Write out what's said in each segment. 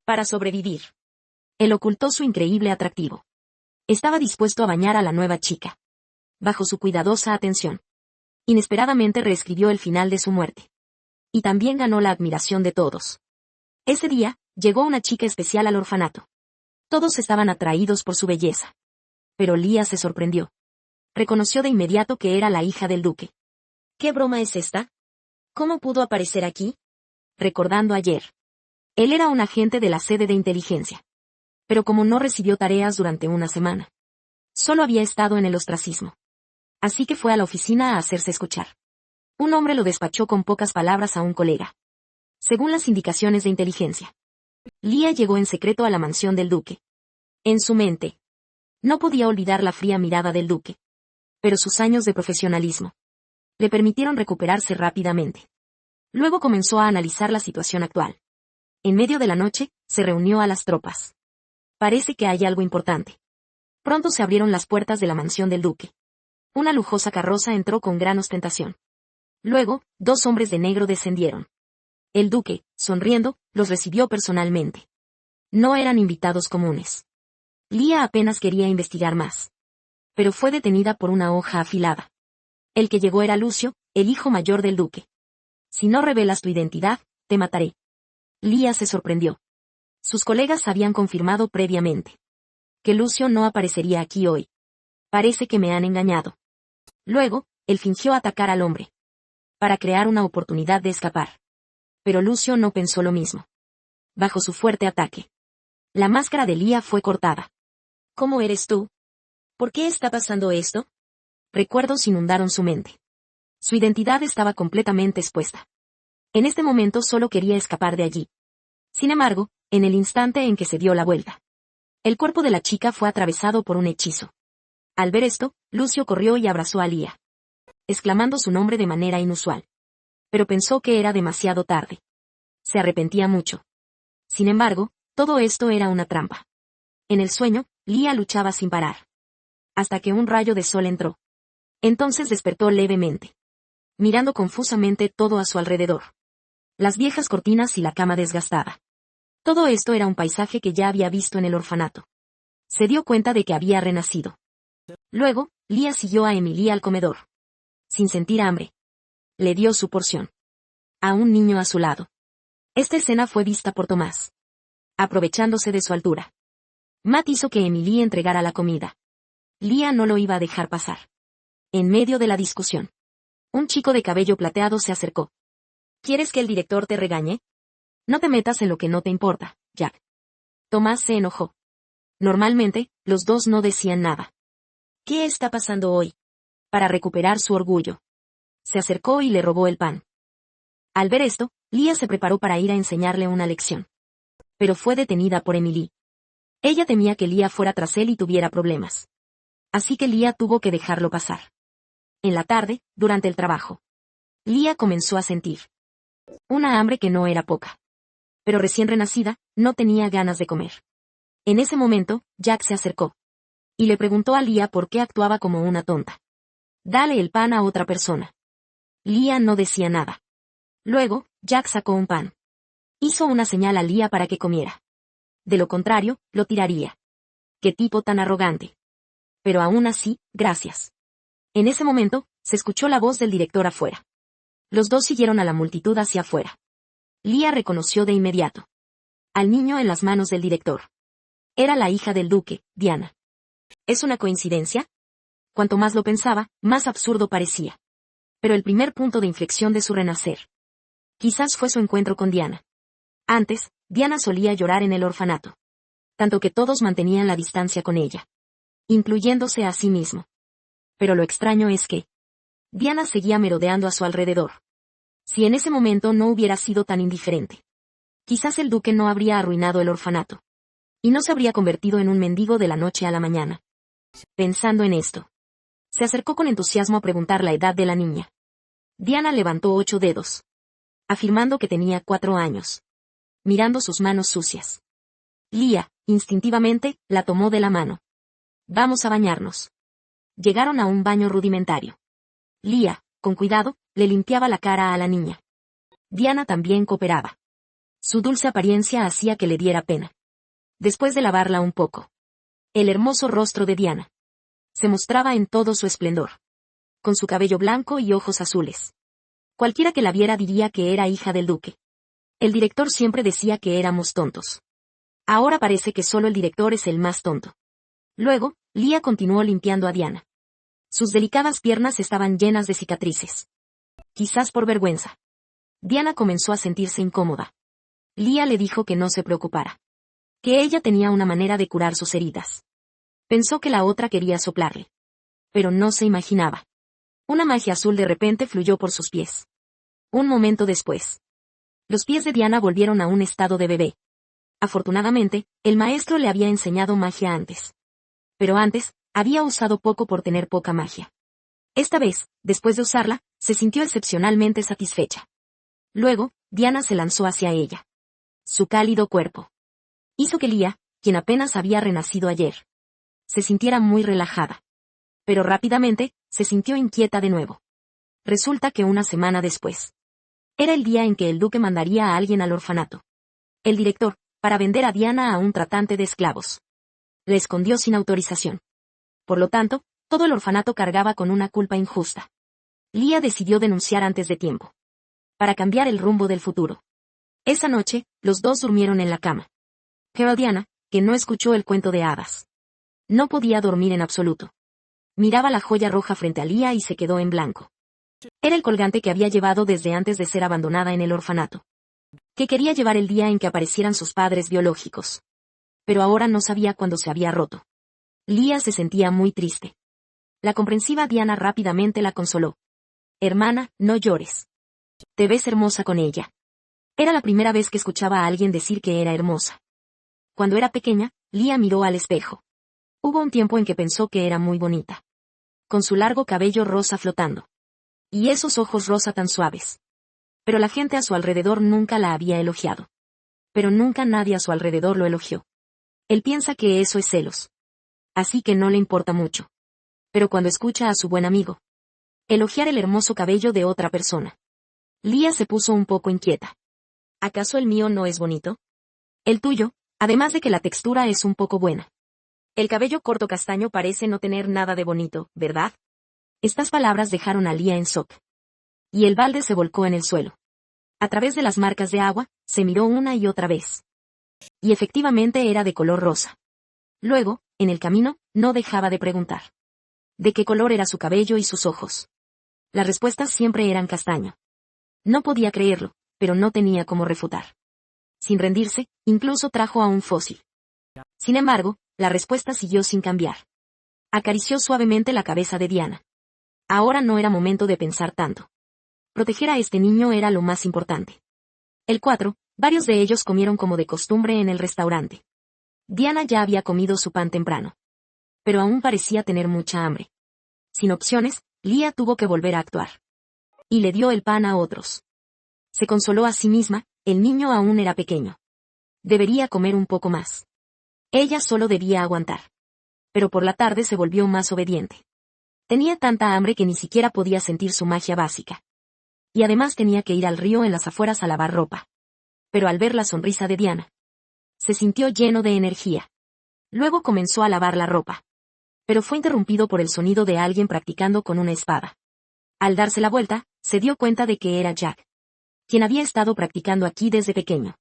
para sobrevivir. Él ocultó su increíble atractivo. Estaba dispuesto a bañar a la nueva chica. Bajo su cuidadosa atención. Inesperadamente reescribió el final de su muerte. Y también ganó la admiración de todos. Ese día, llegó una chica especial al orfanato. Todos estaban atraídos por su belleza. Pero Lia se sorprendió. Reconoció de inmediato que era la hija del duque. ¿Qué broma es esta? ¿Cómo pudo aparecer aquí? Recordando ayer. Él era un agente de la sede de inteligencia. Pero como no recibió tareas durante una semana. Solo había estado en el ostracismo. Así que fue a la oficina a hacerse escuchar. Un hombre lo despachó con pocas palabras a un colega. Según las indicaciones de inteligencia. Lia llegó en secreto a la mansión del duque. En su mente. No podía olvidar la fría mirada del duque. Pero sus años de profesionalismo. Le permitieron recuperarse rápidamente. Luego comenzó a analizar la situación actual. En medio de la noche, se reunió a las tropas. Parece que hay algo importante. Pronto se abrieron las puertas de la mansión del duque. Una lujosa carroza entró con gran ostentación. Luego, 2 hombres de negro descendieron. El duque, sonriendo, los recibió personalmente. No eran invitados comunes. Lia apenas quería investigar más. Pero fue detenida por una hoja afilada. El que llegó era Lucio, el hijo mayor del duque. Si no revelas tu identidad, te mataré. Lia se sorprendió. Sus colegas habían confirmado previamente. Que Lucio no aparecería aquí hoy. Parece que me han engañado. Luego, él fingió atacar al hombre. Para crear una oportunidad de escapar. Pero Lucio no pensó lo mismo. Bajo su fuerte ataque. La máscara de Lia fue cortada. ¿Cómo eres tú? ¿Por qué está pasando esto? Recuerdos inundaron su mente. Su identidad estaba completamente expuesta. En este momento solo quería escapar de allí. Sin embargo, en el instante en que se dio la vuelta. El cuerpo de la chica fue atravesado por un hechizo. Al ver esto, Lucio corrió y abrazó a Lia. Exclamando su nombre de manera inusual. Pero pensó que era demasiado tarde. Se arrepentía mucho. Sin embargo, todo esto era una trampa. En el sueño, Lia luchaba sin parar. Hasta que un rayo de sol entró. Entonces despertó levemente. Mirando confusamente todo a su alrededor. Las viejas cortinas y la cama desgastada. Todo esto era un paisaje que ya había visto en el orfanato. Se dio cuenta de que había renacido. Luego, Lia siguió a Emilie al comedor. Sin sentir hambre. Le dio su porción. A un niño a su lado. Esta escena fue vista por Tomás. Aprovechándose de su altura. Matt hizo que Emilie entregara la comida. Lia no lo iba a dejar pasar. En medio de la discusión. Un chico de cabello plateado se acercó. ¿Quieres que el director te regañe? No te metas en lo que no te importa, Jack. Tomás se enojó. Normalmente, los dos no decían nada. ¿Qué está pasando hoy? Para recuperar su orgullo. Se acercó y le robó el pan. Al ver esto, Lia se preparó para ir a enseñarle una lección. Pero fue detenida por Emilie. Ella temía que Lia fuera tras él y tuviera problemas. Así que Lia tuvo que dejarlo pasar. En la tarde, durante el trabajo. Lia comenzó a sentir una hambre que no era poca. Pero recién renacida, no tenía ganas de comer. En ese momento, Jack se acercó. Y le preguntó a Lia por qué actuaba como una tonta. Dale el pan a otra persona. Lia no decía nada. Luego, Jack sacó un pan. Hizo una señal a Lia para que comiera. De lo contrario, lo tiraría. ¡Qué tipo tan arrogante! Pero aún así, gracias. En ese momento, se escuchó la voz del director afuera. Los dos siguieron a la multitud hacia afuera. Lia reconoció de inmediato al niño en las manos del director. Era la hija del duque, Diana. ¿Es una coincidencia? Cuanto más lo pensaba, más absurdo parecía. Pero el primer punto de inflexión de su renacer. Quizás fue su encuentro con Diana. Antes, Diana solía llorar en el orfanato. Tanto que todos mantenían la distancia con ella. Incluyéndose a sí mismo. Pero lo extraño es que Diana seguía merodeando a su alrededor. Si en ese momento no hubiera sido tan indiferente. Quizás el duque no habría arruinado el orfanato. Y no se habría convertido en un mendigo de la noche a la mañana. Pensando en esto. Se acercó con entusiasmo a preguntar la edad de la niña. Diana levantó 8 dedos. Afirmando que tenía 4 años. Mirando sus manos sucias. Lia, instintivamente, la tomó de la mano. Vamos a bañarnos. Llegaron a un baño rudimentario. Lia, con cuidado, le limpiaba la cara a la niña. Diana también cooperaba. Su dulce apariencia hacía que le diera pena. Después de lavarla un poco, el hermoso rostro de Diana se mostraba en todo su esplendor, con su cabello blanco y ojos azules. Cualquiera que la viera diría que era hija del duque. El director siempre decía que éramos tontos. Ahora parece que solo el director es el más tonto. Luego, Lia continuó limpiando a Diana. Sus delicadas piernas estaban llenas de cicatrices. Quizás por vergüenza. Diana comenzó a sentirse incómoda. Lia le dijo que no se preocupara. Que ella tenía una manera de curar sus heridas. Pensó que la otra quería soplarle. Pero no se imaginaba. Una magia azul de repente fluyó por sus pies. Un momento después, los pies de Diana volvieron a un estado de bebé. Afortunadamente, el maestro le había enseñado magia antes. Pero antes, había usado poco por tener poca magia. Esta vez, después de usarla, se sintió excepcionalmente satisfecha. Luego, Diana se lanzó hacia ella. Su cálido cuerpo hizo que Lia, quien apenas había renacido ayer, se sintiera muy relajada. Pero rápidamente, se sintió inquieta de nuevo. Resulta que una semana después, era el día en que el duque mandaría a alguien al orfanato. El director, para vender a Diana a un tratante de esclavos. Le escondió sin autorización. Por lo tanto, todo el orfanato cargaba con una culpa injusta. Lia decidió denunciar antes de tiempo. Para cambiar el rumbo del futuro. Esa noche, los dos durmieron en la cama. Pero Diana, que no escuchó el cuento de hadas, no podía dormir en absoluto. Miraba la joya roja frente a Lia y se quedó en blanco. Era el colgante que había llevado desde antes de ser abandonada en el orfanato. Que quería llevar el día en que aparecieran sus padres biológicos. Pero ahora no sabía cuándo se había roto. Lia se sentía muy triste. La comprensiva Diana rápidamente la consoló. Hermana, no llores. Te ves hermosa con ella. Era la primera vez que escuchaba a alguien decir que era hermosa. Cuando era pequeña, Lia miró al espejo. Hubo un tiempo en que pensó que era muy bonita. Con su largo cabello rosa flotando. Y esos ojos rosa tan suaves. Pero la gente a su alrededor nunca la había elogiado. Pero nunca nadie a su alrededor lo elogió. Él piensa que eso es celos. Así que no le importa mucho. Pero cuando escucha a su buen amigo elogiar el hermoso cabello de otra persona, Lia se puso un poco inquieta. ¿Acaso el mío no es bonito? El tuyo, además de que la textura es un poco buena. El cabello corto castaño parece no tener nada de bonito, ¿verdad? Estas palabras dejaron a Lia en shock. Y el balde se volcó en el suelo. A través de las marcas de agua, se miró una y otra vez. Y efectivamente era de color rosa. Luego, en el camino, no dejaba de preguntar. ¿De qué color era su cabello y sus ojos? Las respuestas siempre eran castaño. No podía creerlo, pero no tenía cómo refutar. Sin rendirse, incluso trajo a un fósil. Sin embargo, la respuesta siguió sin cambiar. Acarició suavemente la cabeza de Diana. Ahora no era momento de pensar tanto. Proteger a este niño era lo más importante. El 4, varios de ellos comieron como de costumbre en el restaurante. Diana ya había comido su pan temprano. Pero aún parecía tener mucha hambre. Sin opciones, Lia tuvo que volver a actuar. Y le dio el pan a otros. Se consoló a sí misma, el niño aún era pequeño. Debería comer un poco más. Ella solo debía aguantar. Pero por la tarde se volvió más obediente. Tenía tanta hambre que ni siquiera podía sentir su magia básica. Y además tenía que ir al río en las afueras a lavar ropa. Pero al ver la sonrisa de Diana, se sintió lleno de energía. Luego comenzó a lavar la ropa. Pero fue interrumpido por el sonido de alguien practicando con una espada. Al darse la vuelta, se dio cuenta de que era Jack, quien había estado practicando aquí desde pequeño.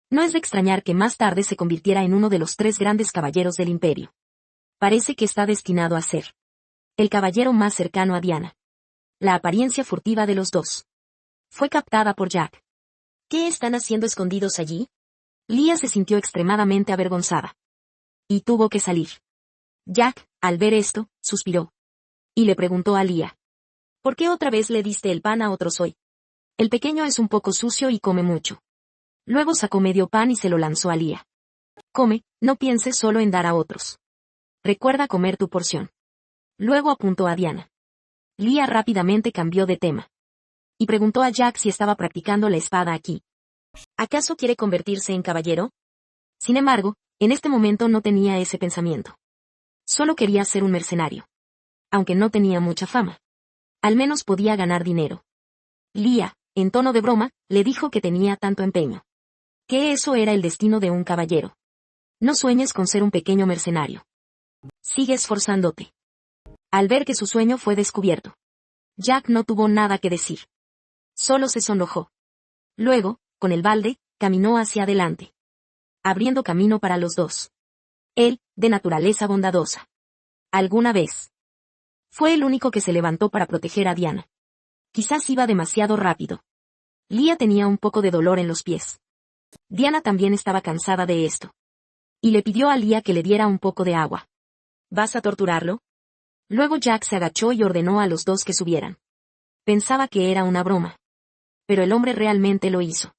No es de extrañar que más tarde se convirtiera en uno de los 3 grandes caballeros del imperio. Parece que está destinado a ser el caballero más cercano a Diana. La apariencia furtiva de los dos fue captada por Jack. ¿Qué están haciendo escondidos allí? Lia se sintió extremadamente avergonzada. Y tuvo que salir. Jack, al ver esto, suspiró. Y le preguntó a Lia. ¿Por qué otra vez le diste el pan a otros hoy? El pequeño es un poco sucio y come mucho. Luego sacó medio pan y se lo lanzó a Lia. Come, no pienses solo en dar a otros. Recuerda comer tu porción. Luego apuntó a Diana. Lia rápidamente cambió de tema. Y preguntó a Jack si estaba practicando la espada aquí. ¿Acaso quiere convertirse en caballero? Sin embargo, en este momento no tenía ese pensamiento. Solo quería ser un mercenario. Aunque no tenía mucha fama. Al menos podía ganar dinero. Lia, en tono de broma, le dijo que tenía tanto empeño. Que eso era el destino de un caballero. No sueñes con ser un pequeño mercenario. Sigue esforzándote. Al ver que su sueño fue descubierto, Jack no tuvo nada que decir. Solo se sonrojó. Luego, con el balde, caminó hacia adelante, abriendo camino para los dos. Él, de naturaleza bondadosa. Alguna vez. Fue el único que se levantó para proteger a Diana. Quizás iba demasiado rápido. Leah tenía un poco de dolor en los pies. Diana también estaba cansada de esto. Y le pidió a Leah que le diera un poco de agua. ¿Vas a torturarlo? Luego Jack se agachó y ordenó a los dos que subieran. Pensaba que era una broma. Pero el hombre realmente lo hizo.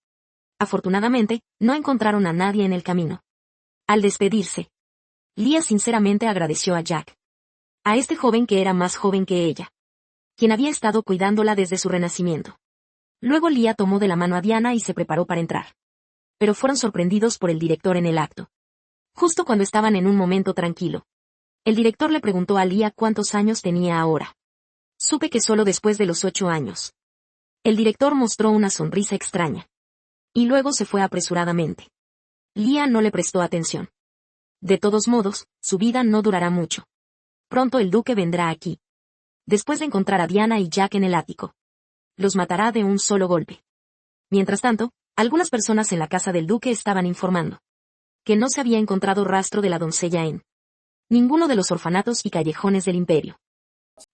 Afortunadamente, no encontraron a nadie en el camino. Al despedirse, Leah sinceramente agradeció a Jack. A este joven que era más joven que ella. Quien había estado cuidándola desde su renacimiento. Luego Leah tomó de la mano a Diana y se preparó para entrar. Pero fueron sorprendidos por el director en el acto. Justo cuando estaban en un momento tranquilo. El director le preguntó a Leah cuántos años tenía ahora. Supe que solo después de los 8 años. El director mostró una sonrisa extraña. Y luego se fue apresuradamente. Leah no le prestó atención. De todos modos, su vida no durará mucho. Pronto el duque vendrá aquí. Después de encontrar a Diana y Jack en el ático. Los matará de un solo golpe. Mientras tanto, algunas personas en la casa del duque estaban informando. Que no se había encontrado rastro de la doncella en ninguno de los orfanatos y callejones del imperio.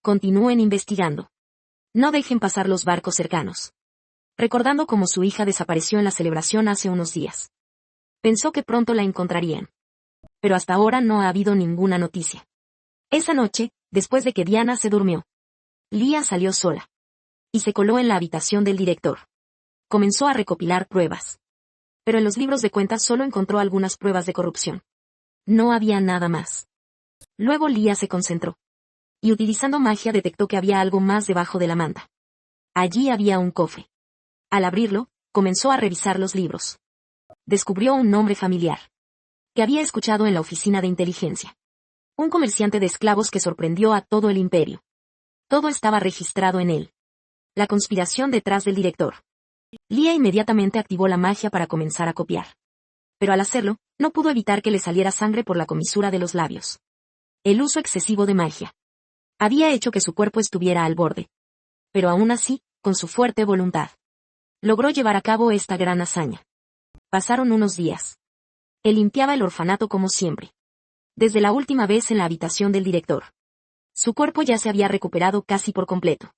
Continúen investigando. No dejen pasar los barcos cercanos. Recordando cómo su hija desapareció en la celebración hace unos días. Pensó que pronto la encontrarían. Pero hasta ahora no ha habido ninguna noticia. Esa noche, después de que Diana se durmió, Leah salió sola. Y se coló en la habitación del director. Comenzó a recopilar pruebas. Pero en los libros de cuentas solo encontró algunas pruebas de corrupción. No había nada más. Luego Leah se concentró. Y utilizando magia detectó que había algo más debajo de la manta. Allí había un cofre. Al abrirlo, comenzó a revisar los libros. Descubrió un nombre familiar. Que había escuchado en la oficina de inteligencia. Un comerciante de esclavos que sorprendió a todo el imperio. Todo estaba registrado en él. La conspiración detrás del director. Leah inmediatamente activó la magia para comenzar a copiar. Pero al hacerlo, no pudo evitar que le saliera sangre por la comisura de los labios. El uso excesivo de magia. Había hecho que su cuerpo estuviera al borde. Pero aún así, con su fuerte voluntad, logró llevar a cabo esta gran hazaña. Pasaron unos días. Él limpiaba el orfanato como siempre. Desde la última vez en la habitación del director. Su cuerpo ya se había recuperado casi por completo.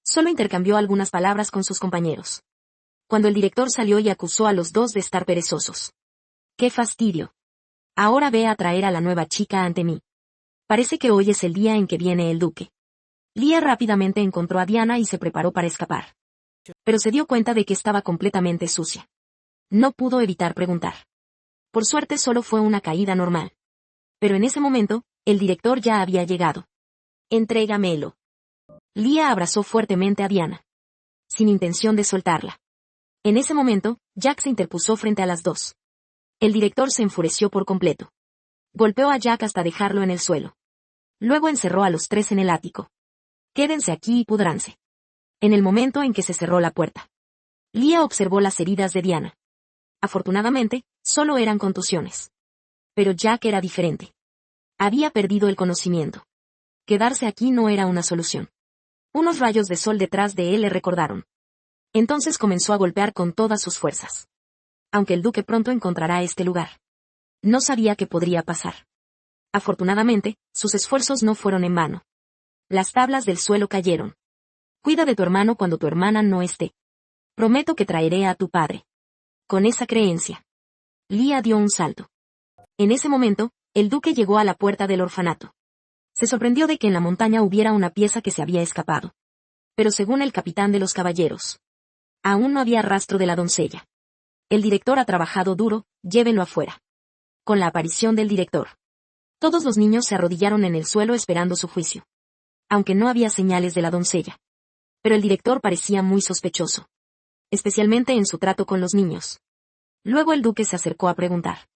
Solo intercambió algunas palabras con sus compañeros. Cuando el director salió y acusó a los dos de estar perezosos. ¡Qué fastidio! Ahora ve a traer a la nueva chica ante mí. Parece que hoy es el día en que viene el duque. Leah rápidamente encontró a Diana y se preparó para escapar. Pero se dio cuenta de que estaba completamente sucia. No pudo evitar preguntar. Por suerte solo fue una caída normal. Pero en ese momento, el director ya había llegado. Entrégamelo. Leah abrazó fuertemente a Diana. Sin intención de soltarla. En ese momento, Jack se interpuso frente a las dos. El director se enfureció por completo. Golpeó a Jack hasta dejarlo en el suelo. Luego encerró a los tres en el ático. Quédense aquí y pudránse. En el momento en que se cerró la puerta, Leah observó las heridas de Diana. Afortunadamente, solo eran contusiones. Pero Jack era diferente. Había perdido el conocimiento. Quedarse aquí no era una solución. Unos rayos de sol detrás de él le recordaron. Entonces comenzó a golpear con todas sus fuerzas. Aunque el duque pronto encontrará este lugar. No sabía qué podría pasar. Afortunadamente, sus esfuerzos no fueron en vano. Las tablas del suelo cayeron. Cuida de tu hermano cuando tu hermana no esté. Prometo que traeré a tu padre. Con esa creencia, Leah dio un salto. En ese momento, el duque llegó a la puerta del orfanato. Se sorprendió de que en la montaña hubiera una pieza que se había escapado. Pero según el capitán de los caballeros, aún no había rastro de la doncella. El director ha trabajado duro, llévenlo afuera. Con la aparición del director, todos los niños se arrodillaron en el suelo esperando su juicio. Aunque no había señales de la doncella. Pero el director parecía muy sospechoso. Especialmente en su trato con los niños. Luego el duque se acercó a preguntar.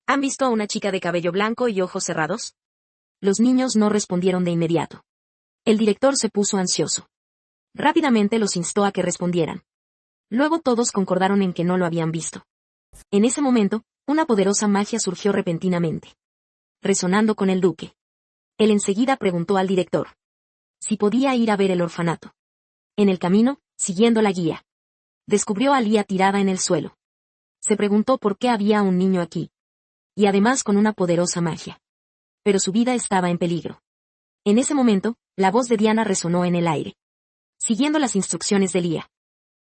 ¿Han visto a una chica de cabello blanco y ojos cerrados? Los niños no respondieron de inmediato. El director se puso ansioso. Rápidamente los instó a que respondieran. Luego todos concordaron en que no lo habían visto. En ese momento, una poderosa magia surgió repentinamente, resonando con el duque. Él enseguida preguntó al director si podía ir a ver el orfanato. En el camino, siguiendo la guía, descubrió a Lia tirada en el suelo. Se preguntó por qué había un niño aquí. Y además con una poderosa magia. Pero su vida estaba en peligro. En ese momento, la voz de Diana resonó en el aire. Siguiendo las instrucciones de Lia.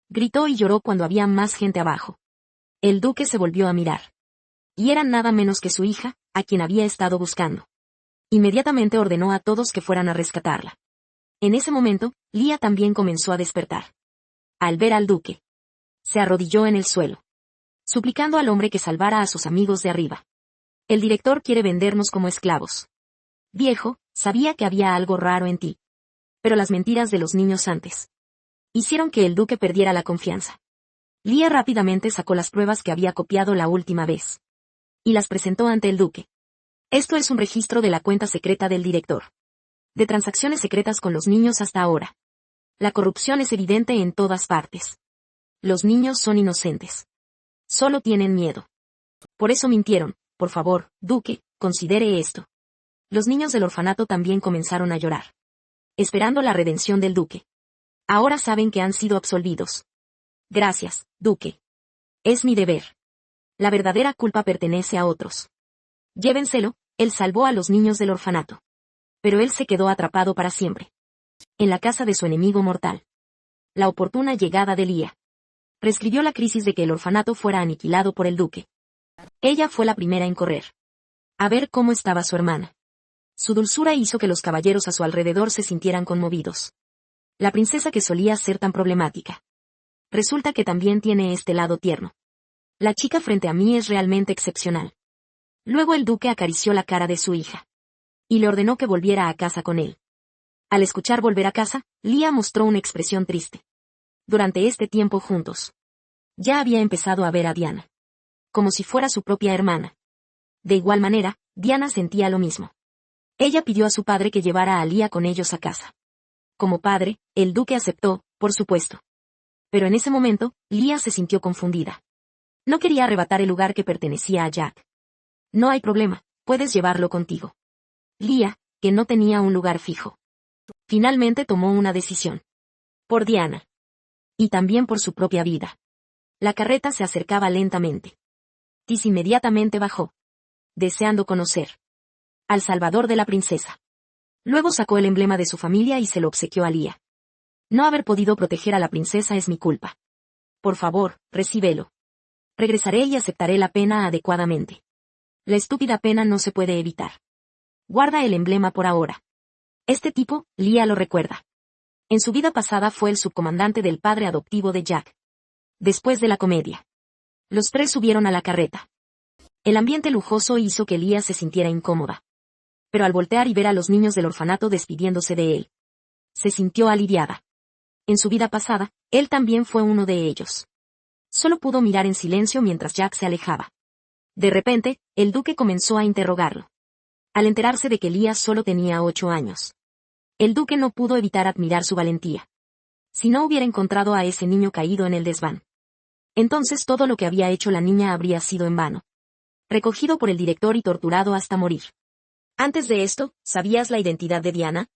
Gritó y lloró cuando había más gente abajo. El duque se volvió a mirar. Y era nada menos que su hija, a quien había estado buscando. Inmediatamente ordenó a todos que fueran a rescatarla. En ese momento, Lia también comenzó a despertar. Al ver al duque, se arrodilló en el suelo, suplicando al hombre que salvara a sus amigos de arriba. El director quiere vendernos como esclavos. Viejo, sabía que había algo raro en ti. Pero las mentiras de los niños antes hicieron que el duque perdiera la confianza. Lia rápidamente sacó las pruebas que había copiado la última vez. Y las presentó ante el duque. Esto es un registro de la cuenta secreta del director. De transacciones secretas con los niños hasta ahora. La corrupción es evidente en todas partes. Los niños son inocentes. Solo tienen miedo. Por eso mintieron. Por favor, duque, considere esto. Los niños del orfanato también comenzaron a llorar, esperando la redención del duque. Ahora saben que han sido absolvidos. Gracias, duque. Es mi deber. La verdadera culpa pertenece a otros. Llévenselo, él salvó a los niños del orfanato. Pero él se quedó atrapado para siempre. En la casa de su enemigo mortal. La oportuna llegada de Lia prescribió la crisis de que el orfanato fuera aniquilado por el duque. Ella fue la primera en correr. A ver cómo estaba su hermana. Su dulzura hizo que los caballeros a su alrededor se sintieran conmovidos. La princesa que solía ser tan problemática. Resulta que también tiene este lado tierno. La chica frente a mí es realmente excepcional. Luego el duque acarició la cara de su hija. Y le ordenó que volviera a casa con él. Al escuchar volver a casa, Lia mostró una expresión triste. Durante este tiempo juntos, ya había empezado a ver a Diana como si fuera su propia hermana. De igual manera, Diana sentía lo mismo. Ella pidió a su padre que llevara a Lia con ellos a casa. Como padre, el duque aceptó, por supuesto. Pero en ese momento, Lia se sintió confundida. No quería arrebatar el lugar que pertenecía a Jack. No hay problema, puedes llevarlo contigo. Lia, que no tenía un lugar fijo, finalmente tomó una decisión. Por Diana. Y también por su propia vida. La carreta se acercaba lentamente. Tis inmediatamente bajó, deseando conocer al salvador de la princesa. Luego sacó el emblema de su familia y se lo obsequió a Lia. No haber podido proteger a la princesa es mi culpa. Por favor, recíbelo. Regresaré y aceptaré la pena adecuadamente. La estúpida pena no se puede evitar. Guarda el emblema por ahora. Este tipo, Lia lo recuerda. En su vida pasada fue el subcomandante del padre adoptivo de Jack. Después de la comedia, los tres subieron a la carreta. El ambiente lujoso hizo que Lia se sintiera incómoda. Pero al voltear y ver a los niños del orfanato despidiéndose de él, se sintió aliviada. En su vida pasada, él también fue uno de ellos. Solo pudo mirar en silencio mientras Jack se alejaba. De repente, el duque comenzó a interrogarlo. Al enterarse de que Lia solo tenía 8 años. El duque no pudo evitar admirar su valentía. Si no hubiera encontrado a ese niño caído en el desván, entonces todo lo que había hecho la niña habría sido en vano. Recogido por el director y torturado hasta morir. Antes de esto, ¿sabías la identidad de Diana?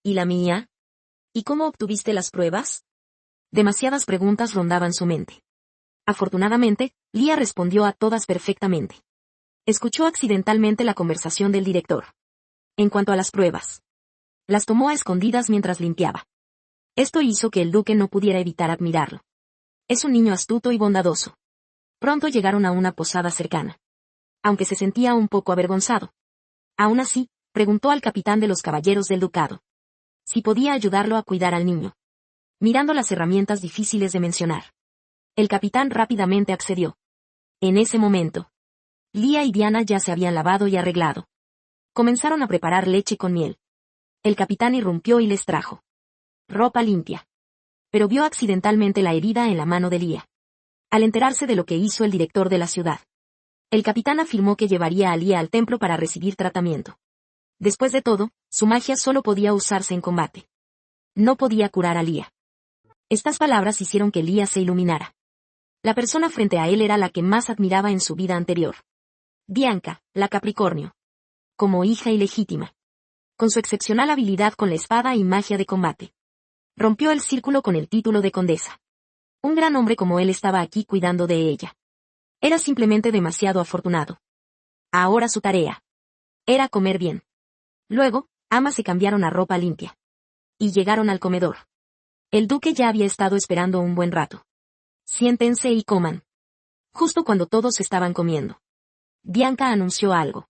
¿Y la mía? ¿Y cómo obtuviste las pruebas? Demasiadas preguntas rondaban su mente. Afortunadamente, Lia respondió a todas perfectamente. Escuchó accidentalmente la conversación del director. En cuanto a las pruebas, las tomó a escondidas mientras limpiaba. Esto hizo que el duque no pudiera evitar admirarlo. Es un niño astuto y bondadoso. Pronto llegaron a una posada cercana. Aunque se sentía un poco avergonzado. Aún así, preguntó al capitán de los caballeros del ducado si podía ayudarlo a cuidar al niño. Mirando las herramientas difíciles de mencionar. El capitán rápidamente accedió. En ese momento, Lia y Diana ya se habían lavado y arreglado. Comenzaron a preparar leche con miel. El capitán irrumpió y les trajo ropa limpia. Pero vio accidentalmente la herida en la mano de Lia. Al enterarse de lo que hizo el director de la ciudad, el capitán afirmó que llevaría a Lia al templo para recibir tratamiento. Después de todo, su magia solo podía usarse en combate. No podía curar a Lia. Estas palabras hicieron que Lia se iluminara. La persona frente a él era la que más admiraba en su vida anterior. Bianca, la Capricornio. Como hija ilegítima. Con su excepcional habilidad con la espada y magia de combate. Rompió el círculo con el título de condesa. Un gran hombre como él estaba aquí cuidando de ella. Era simplemente demasiado afortunado. Ahora su tarea era comer bien. Luego, ambas se cambiaron a ropa limpia. Y llegaron al comedor. El duque ya había estado esperando un buen rato. Siéntense y coman. Justo cuando todos estaban comiendo. Bianca anunció algo.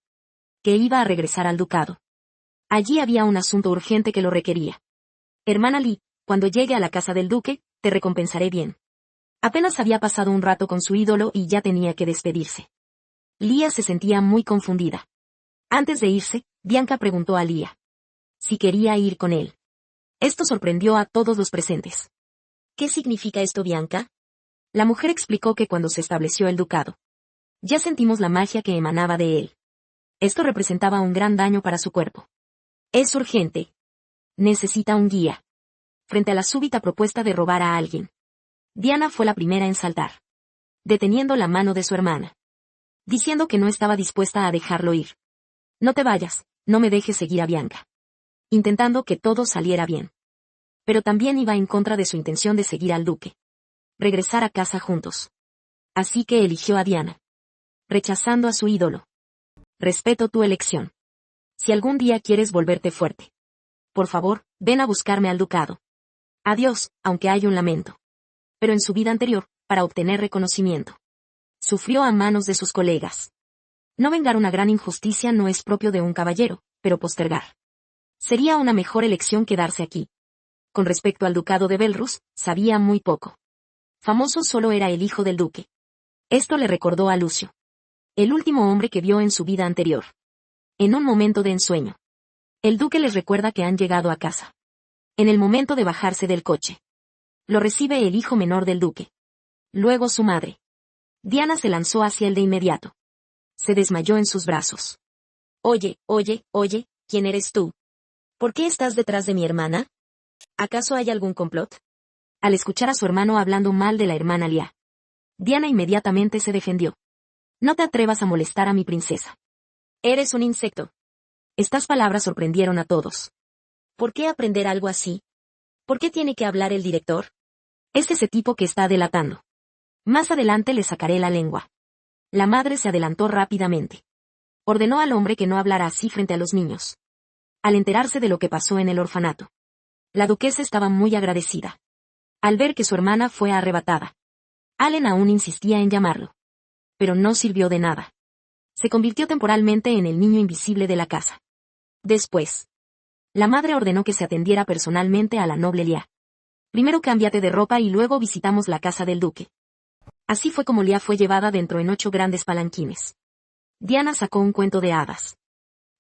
Que iba a regresar al ducado. Allí había un asunto urgente que lo requería. Hermana Lee, cuando llegue a la casa del duque, te recompensaré bien. Apenas había pasado un rato con su ídolo y ya tenía que despedirse. Lía se sentía muy confundida. Antes de irse, Bianca preguntó a Lía si quería ir con él. Esto sorprendió a todos los presentes. ¿Qué significa esto, Bianca? La mujer explicó que cuando se estableció el ducado, ya sentimos la magia que emanaba de él. Esto representaba un gran daño para su cuerpo. Es urgente. Necesita un guía. Frente a la súbita propuesta de robar a alguien, Diana fue la primera en saltar, deteniendo la mano de su hermana, diciendo que no estaba dispuesta a dejarlo ir. No te vayas, no me dejes seguir a Bianca. Intentando que todo saliera bien. Pero también iba en contra de su intención de seguir al duque. Regresar a casa juntos. Así que eligió a Diana. Rechazando a su ídolo. Respeto tu elección. Si algún día quieres volverte fuerte, por favor, ven a buscarme al ducado. Adiós, aunque hay un lamento. Pero en su vida anterior, para obtener reconocimiento, sufrió a manos de sus colegas. No vengar una gran injusticia no es propio de un caballero, pero postergar sería una mejor elección quedarse aquí. Con respecto al ducado de Belrus, sabía muy poco. Famoso solo era el hijo del duque. Esto le recordó a Lucio, el último hombre que vio en su vida anterior. En un momento de ensueño, el duque les recuerda que han llegado a casa. En el momento de bajarse del coche, lo recibe el hijo menor del duque. Luego su madre. Diana se lanzó hacia él de inmediato. Se desmayó en sus brazos. Oye, ¿quién eres tú? ¿Por qué estás detrás de mi hermana? ¿Acaso hay algún complot? Al escuchar a su hermano hablando mal de la hermana Lía, Diana inmediatamente se defendió. No te atrevas a molestar a mi princesa. Eres un insecto. Estas palabras sorprendieron a todos. ¿Por qué aprender algo así? ¿Por qué tiene que hablar el director? Es ese tipo que está delatando. Más adelante le sacaré la lengua. La madre se adelantó rápidamente. Ordenó al hombre que no hablara así frente a los niños. Al enterarse de lo que pasó en el orfanato, la duquesa estaba muy agradecida. Al ver que su hermana fue arrebatada, Allen aún insistía en llamarlo. Pero no sirvió de nada. Se convirtió temporalmente en el niño invisible de la casa. Después, la madre ordenó que se atendiera personalmente a la noble Lía. Primero cámbiate de ropa y luego visitamos la casa del duque. Así fue como Lía fue llevada dentro en 8 grandes palanquines. Diana sacó un cuento de hadas.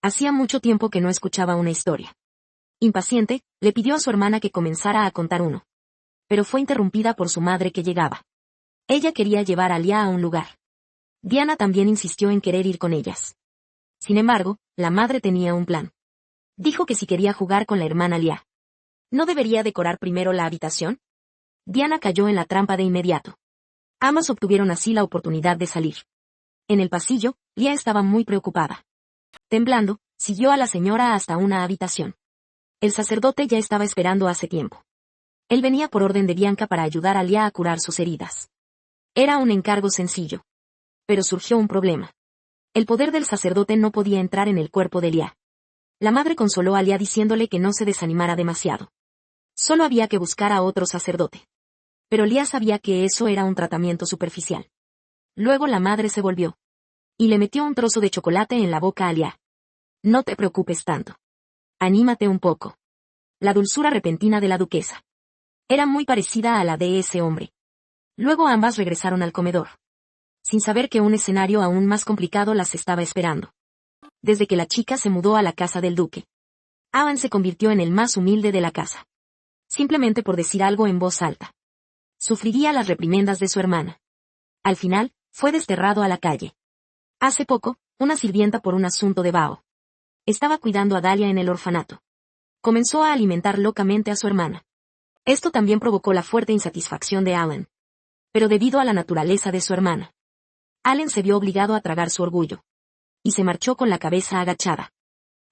Hacía mucho tiempo que no escuchaba una historia. Impaciente, le pidió a su hermana que comenzara a contar uno. Pero fue interrumpida por su madre que llegaba. Ella quería llevar a Lía a un lugar. Diana también insistió en querer ir con ellas. Sin embargo, la madre tenía un plan. Dijo que si quería jugar con la hermana Lía, ¿no debería decorar primero la habitación? Diana cayó en la trampa de inmediato. Ambas obtuvieron así la oportunidad de salir. En el pasillo, Lía estaba muy preocupada. Temblando, siguió a la señora hasta una habitación. El sacerdote ya estaba esperando hace tiempo. Él venía por orden de Bianca para ayudar a Lía a curar sus heridas. Era un encargo sencillo. Pero surgió un problema. El poder del sacerdote no podía entrar en el cuerpo de Lía. La madre consoló a Lía diciéndole que no se desanimara demasiado. Solo había que buscar a otro sacerdote. Pero Lía sabía que eso era un tratamiento superficial. Luego la madre se volvió. Y le metió un trozo de chocolate en la boca a Lía. No te preocupes tanto. Anímate un poco. La dulzura repentina de la duquesa era muy parecida a la de ese hombre. Luego ambas regresaron al comedor, sin saber que un escenario aún más complicado las estaba esperando. Desde que la chica se mudó a la casa del duque, Avan se convirtió en el más humilde de la casa. Simplemente por decir algo en voz alta, sufriría las reprimendas de su hermana. Al final, fue desterrado a la calle. Hace poco, una sirvienta por un asunto de Bao estaba cuidando a Dalia en el orfanato. Comenzó a alimentar locamente a su hermana. Esto también provocó la fuerte insatisfacción de Alan. Pero debido a la naturaleza de su hermana, Allen se vio obligado a tragar su orgullo. Y se marchó con la cabeza agachada.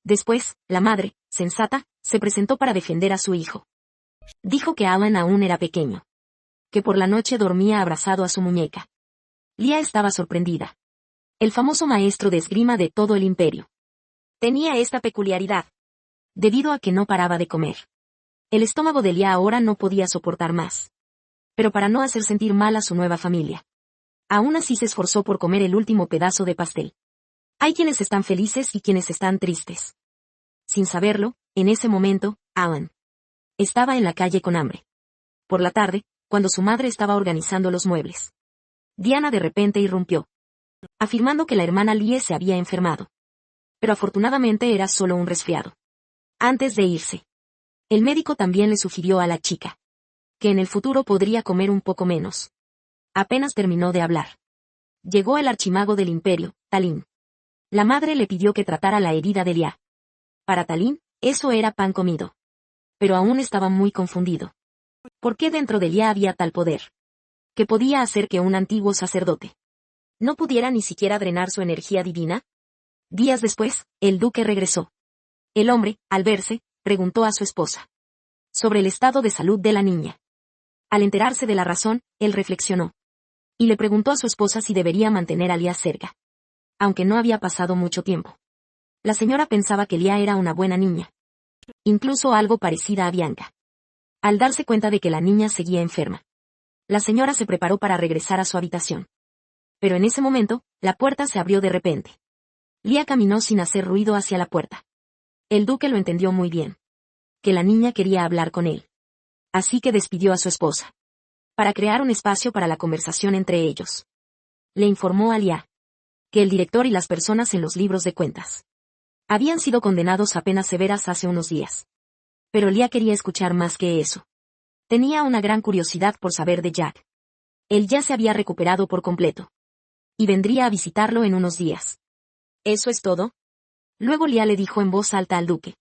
Después, la madre, sensata, se presentó para defender a su hijo. Dijo que Allen aún era pequeño. Que por la noche dormía abrazado a su muñeca. Leah estaba sorprendida. El famoso maestro de esgrima de todo el imperio tenía esta peculiaridad. Debido a que no paraba de comer. El estómago de Leah ahora no podía soportar más. Pero para no hacer sentir mal a su nueva familia, aún así se esforzó por comer el último pedazo de pastel. Hay quienes están felices y quienes están tristes. Sin saberlo, en ese momento, Allen estaba en la calle con hambre. Por la tarde, cuando su madre estaba organizando los muebles, Diana de repente irrumpió, afirmando que la hermana Lie se había enfermado. Pero afortunadamente era solo un resfriado. Antes de irse, el médico también le sugirió a la chica que en el futuro podría comer un poco menos. Apenas terminó de hablar, llegó el archimago del imperio, Talín. La madre le pidió que tratara la herida de Leah. Para Talín, eso era pan comido. Pero aún estaba muy confundido. ¿Por qué dentro de Leah había tal poder? Que podía hacer que un antiguo sacerdote no pudiera ni siquiera drenar su energía divina. Días después, el duque regresó. El hombre, al verse, preguntó a su esposa sobre el estado de salud de la niña. Al enterarse de la razón, él reflexionó. Y le preguntó a su esposa si debería mantener a Leah cerca. Aunque no había pasado mucho tiempo. La señora pensaba que Leah era una buena niña. Incluso algo parecida a Bianca. Al darse cuenta de que la niña seguía enferma, la señora se preparó para regresar a su habitación. Pero en ese momento, la puerta se abrió de repente. Leah caminó sin hacer ruido hacia la puerta. El duque lo entendió muy bien. Que la niña quería hablar con él. Así que despidió a su esposa. Para crear un espacio para la conversación entre ellos. Le informó a Leah que el director y las personas en los libros de cuentas habían sido condenados a penas severas hace unos días. Pero Leah quería escuchar más que eso. Tenía una gran curiosidad por saber de Jack. Él ya se había recuperado por completo. Y vendría a visitarlo en unos días. ¿Eso es todo? Luego Leah le dijo en voz alta al duque.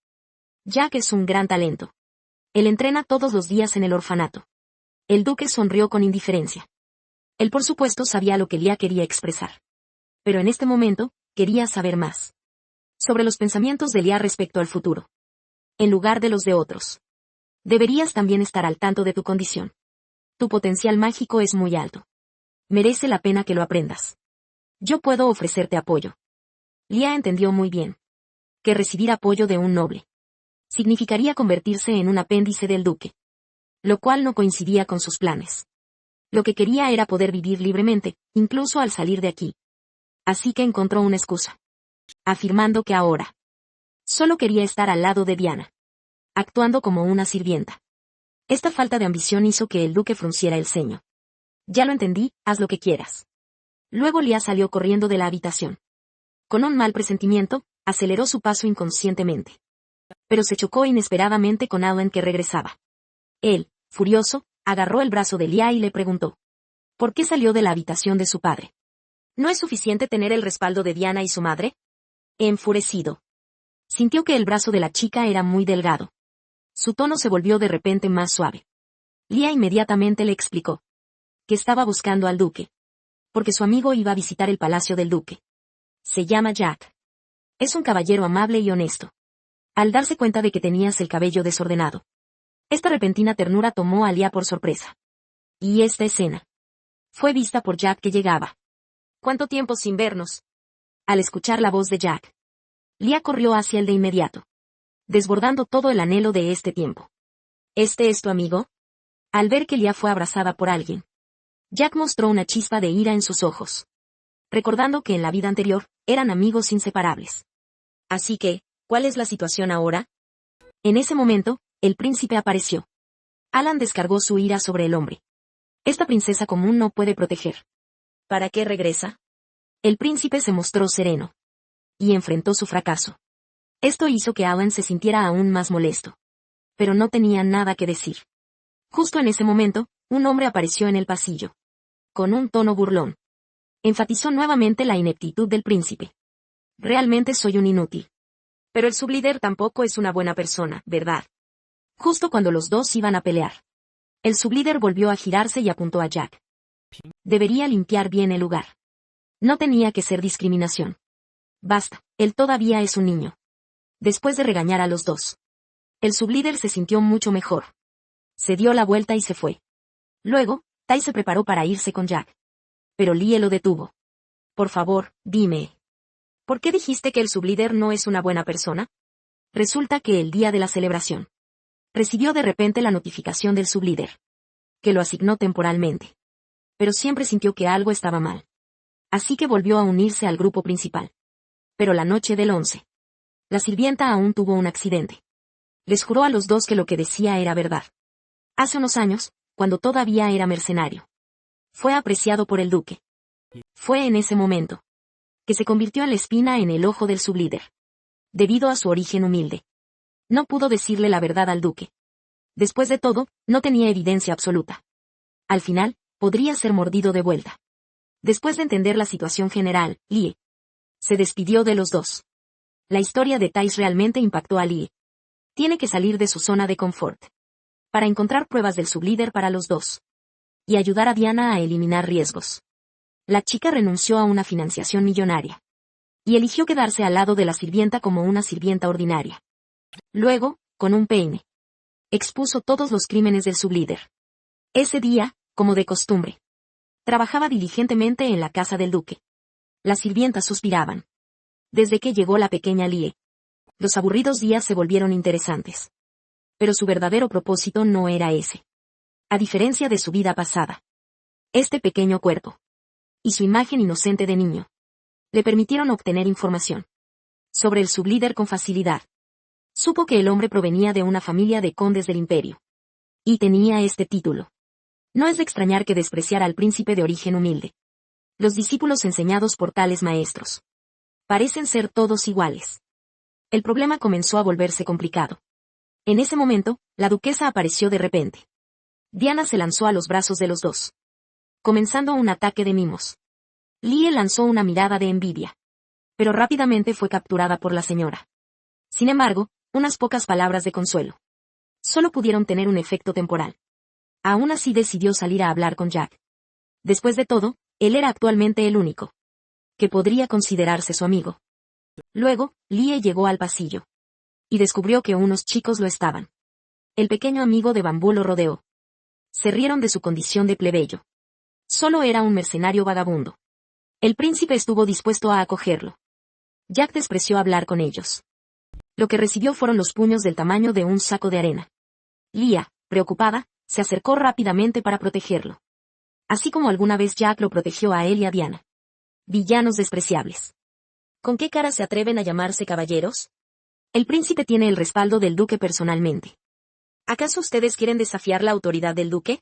Jack es un gran talento. Él entrena todos los días en el orfanato. El duque sonrió con indiferencia. Él por supuesto sabía lo que Leah quería expresar. Pero en este momento, quería saber más. Sobre los pensamientos de Leah respecto al futuro. En lugar de los de otros. Deberías también estar al tanto de tu condición. Tu potencial mágico es muy alto. Merece la pena que lo aprendas. Yo puedo ofrecerte apoyo. Leah entendió muy bien. Que recibir apoyo de un noble significaría convertirse en un apéndice del duque. Lo cual no coincidía con sus planes. Lo que quería era poder vivir libremente, incluso al salir de aquí. Así que encontró una excusa. Afirmando que ahora solo quería estar al lado de Diana. Actuando como una sirvienta. Esta falta de ambición hizo que el duque frunciera el ceño. Ya lo entendí, haz lo que quieras. Luego Leah salió corriendo de la habitación. Con un mal presentimiento, aceleró su paso inconscientemente. Pero se chocó inesperadamente con Allen que regresaba. Él, furioso, agarró el brazo de Leah y le preguntó. ¿Por qué salió de la habitación de su padre? ¿No es suficiente tener el respaldo de Diana y su madre? Enfurecido. Sintió que el brazo de la chica era muy delgado. Su tono se volvió de repente más suave. Leah inmediatamente le explicó. Que estaba buscando al duque. Porque su amigo iba a visitar el palacio del duque. Se llama Jack. Es un caballero amable y honesto. Al darse cuenta de que tenías el cabello desordenado. Esta repentina ternura tomó a Leah por sorpresa. Y esta escena fue vista por Jack que llegaba. ¿Cuánto tiempo sin vernos? Al escuchar la voz de Jack, Leah corrió hacia él de inmediato, desbordando todo el anhelo de este tiempo. ¿Este es tu amigo? Al ver que Leah fue abrazada por alguien, Jack mostró una chispa de ira en sus ojos, recordando que en la vida anterior eran amigos inseparables. Así que, ¿cuál es la situación ahora? En ese momento, el príncipe apareció. Alan descargó su ira sobre el hombre. Esta princesa común no puede proteger. ¿Para qué regresa? El príncipe se mostró sereno. Y enfrentó su fracaso. Esto hizo que Alan se sintiera aún más molesto. Pero no tenía nada que decir. Justo en ese momento, un hombre apareció en el pasillo. Con un tono burlón. Enfatizó nuevamente la ineptitud del príncipe. Realmente soy un inútil. Pero el sublíder tampoco es una buena persona, ¿verdad? Justo cuando los dos iban a pelear. El sublíder volvió a girarse y apuntó a Jack. Debería limpiar bien el lugar. No tenía que ser discriminación. Basta, él todavía es un niño. Después de regañar a los dos, el sublíder se sintió mucho mejor. Se dio la vuelta y se fue. Luego, Tai se preparó para irse con Jack. Pero Lie lo detuvo. Por favor, dime. ¿Por qué dijiste que el sublíder no es una buena persona? Resulta que el día de la celebración, recibió de repente la notificación del sublíder, que lo asignó temporalmente. Pero siempre sintió que algo estaba mal. Así que volvió a unirse al grupo principal. Pero la noche del 11, la sirvienta aún tuvo un accidente. Les juró a los dos que lo que decía era verdad. Hace unos años, cuando todavía era mercenario, fue apreciado por el duque. Fue en ese momento que se convirtió en la espina en el ojo del sublíder. Debido a su origen humilde, no pudo decirle la verdad al duque. Después de todo, no tenía evidencia absoluta. Al final, podría ser mordido de vuelta. Después de entender la situación general, Lie se despidió de los dos. La historia de Thais realmente impactó a Lie. Tiene que salir de su zona de confort para encontrar pruebas del sublíder para los dos y ayudar a Diana a eliminar riesgos. La chica renunció a una financiación millonaria y eligió quedarse al lado de la sirvienta como una sirvienta ordinaria. Luego, con un peine, expuso todos los crímenes del sublíder. Ese día, como de costumbre, trabajaba diligentemente en la casa del duque. Las sirvientas suspiraban. Desde que llegó la pequeña Lie, los aburridos días se volvieron interesantes. Pero su verdadero propósito no era ese. A diferencia de su vida pasada, este pequeño cuerpo y su imagen inocente de niño le permitieron obtener información sobre el sublíder con facilidad. Supo que el hombre provenía de una familia de condes del imperio y tenía este título. No es de extrañar que despreciara al príncipe de origen humilde. Los discípulos enseñados por tales maestros parecen ser todos iguales. El problema comenzó a volverse complicado. En ese momento, la duquesa apareció de repente. Diana se lanzó a los brazos de los dos, comenzando un ataque de mimos. Lie lanzó una mirada de envidia, pero rápidamente fue capturada por la señora. Sin embargo, unas pocas palabras de consuelo solo pudieron tener un efecto temporal. Aún así decidió salir a hablar con Jack. Después de todo, él era actualmente el único que podría considerarse su amigo. Luego, Lie llegó al pasillo y descubrió que unos chicos lo estaban. El pequeño amigo de Bambú lo rodeó. Se rieron de su condición de plebeyo. Solo era un mercenario vagabundo. El príncipe estuvo dispuesto a acogerlo. Jack despreció hablar con ellos. Lo que recibió fueron los puños del tamaño de un saco de arena. Lia, preocupada, se acercó rápidamente para protegerlo. Así como alguna vez Jack lo protegió a él y a Diana. Villanos despreciables. ¿Con qué cara se atreven a llamarse caballeros? El príncipe tiene el respaldo del duque personalmente. ¿Acaso ustedes quieren desafiar la autoridad del duque?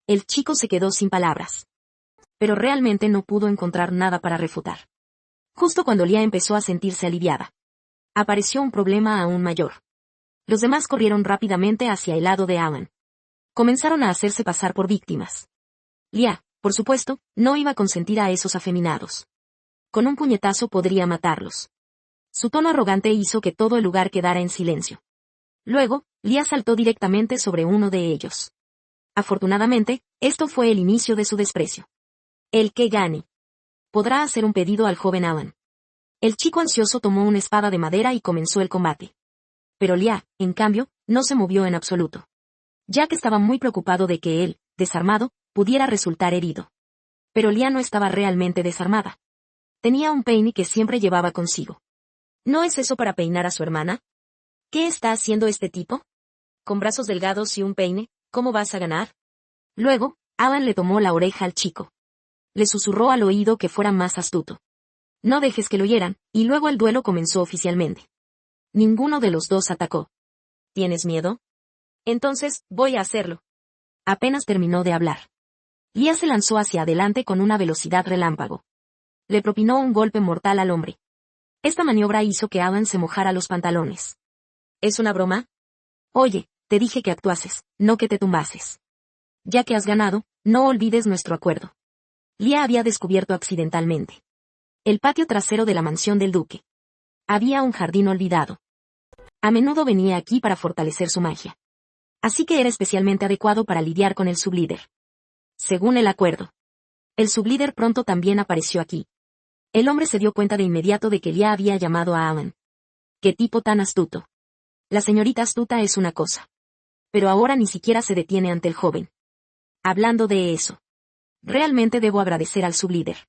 El chico se quedó sin palabras. Pero realmente no pudo encontrar nada para refutar. Justo cuando Lia empezó a sentirse aliviada, apareció un problema aún mayor. Los demás corrieron rápidamente hacia el lado de Alan. Comenzaron a hacerse pasar por víctimas. Lia, por supuesto, no iba a consentir a esos afeminados. Con un puñetazo podría matarlos. Su tono arrogante hizo que todo el lugar quedara en silencio. Luego, Lia saltó directamente sobre uno de ellos. Afortunadamente, esto fue el inicio de su desprecio. El que gane podrá hacer un pedido al joven Alan. El chico ansioso tomó una espada de madera y comenzó el combate. Pero Lia, en cambio, no se movió en absoluto. Jack estaba muy preocupado de que él, desarmado, pudiera resultar herido. Pero Lia no estaba realmente desarmada. Tenía un peine que siempre llevaba consigo. ¿No es eso para peinar a su hermana? ¿Qué está haciendo este tipo? Con brazos delgados y un peine, ¿cómo vas a ganar? Luego, Alan le tomó la oreja al chico. Le susurró al oído que fuera más astuto. No dejes que lo oyeran, y luego el duelo comenzó oficialmente. Ninguno de los dos atacó. ¿Tienes miedo? Entonces, voy a hacerlo. Apenas terminó de hablar, Lia se lanzó hacia adelante con una velocidad relámpago. Le propinó un golpe mortal al hombre. Esta maniobra hizo que Alan se mojara los pantalones. ¿Es una broma? Oye, te dije que actuases, no que te tumbases. Ya que has ganado, no olvides nuestro acuerdo. Lia había descubierto accidentalmente el patio trasero de la mansión del duque. Había un jardín olvidado. A menudo venía aquí para fortalecer su magia. Así que era especialmente adecuado para lidiar con el sublíder. Según el acuerdo, El sublíder pronto también apareció aquí. El hombre se dio cuenta de inmediato de que Lia había llamado a Alan. ¡Qué tipo tan astuto! La señorita astuta es una cosa. Pero ahora ni siquiera se detiene ante el joven. Hablando de eso. Realmente debo agradecer al sublíder.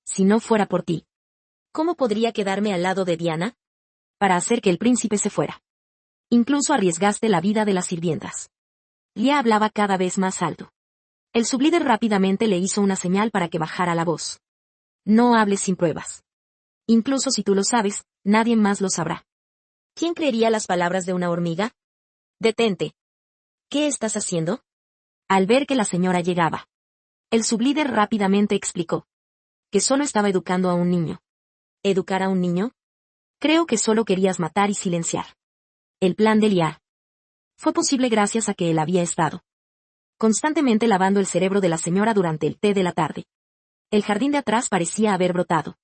Si no fuera por ti. ¿Cómo podría quedarme al lado de Diana? Para hacer que el príncipe se fuera. Incluso arriesgaste la vida de las sirvientas. Lia hablaba cada vez más alto. El sublíder rápidamente le hizo una señal para que bajara la voz. No hables sin pruebas. Incluso si tú lo sabes, nadie más lo sabrá. ¿Quién creería las palabras de una hormiga? Detente. ¿Qué estás haciendo? Al ver que la señora llegaba. El sublíder rápidamente explicó. Que solo estaba educando a un niño. ¿Educar a un niño? Creo que solo querías matar y silenciar. El plan de Lia. Fue posible gracias a que él había estado constantemente lavando el cerebro de la señora durante el té de la tarde. El jardín de atrás parecía haber brotado.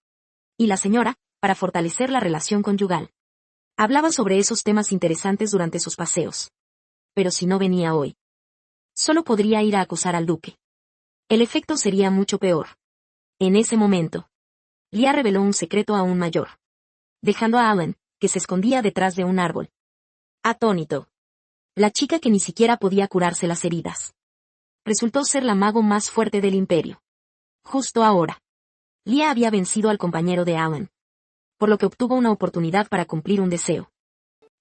Y la señora, para fortalecer la relación conyugal, hablaba sobre esos temas interesantes durante sus paseos. Pero si no venía hoy, solo podría ir a acusar al duque. El efecto sería mucho peor. En ese momento, Lia reveló un secreto aún mayor. Dejando a Alan, que se escondía detrás de un árbol. Atónito. La chica que ni siquiera podía curarse las heridas. Resultó ser la mago más fuerte del imperio. Justo ahora. Lia había vencido al compañero de Alan. Por lo que obtuvo una oportunidad para cumplir un deseo.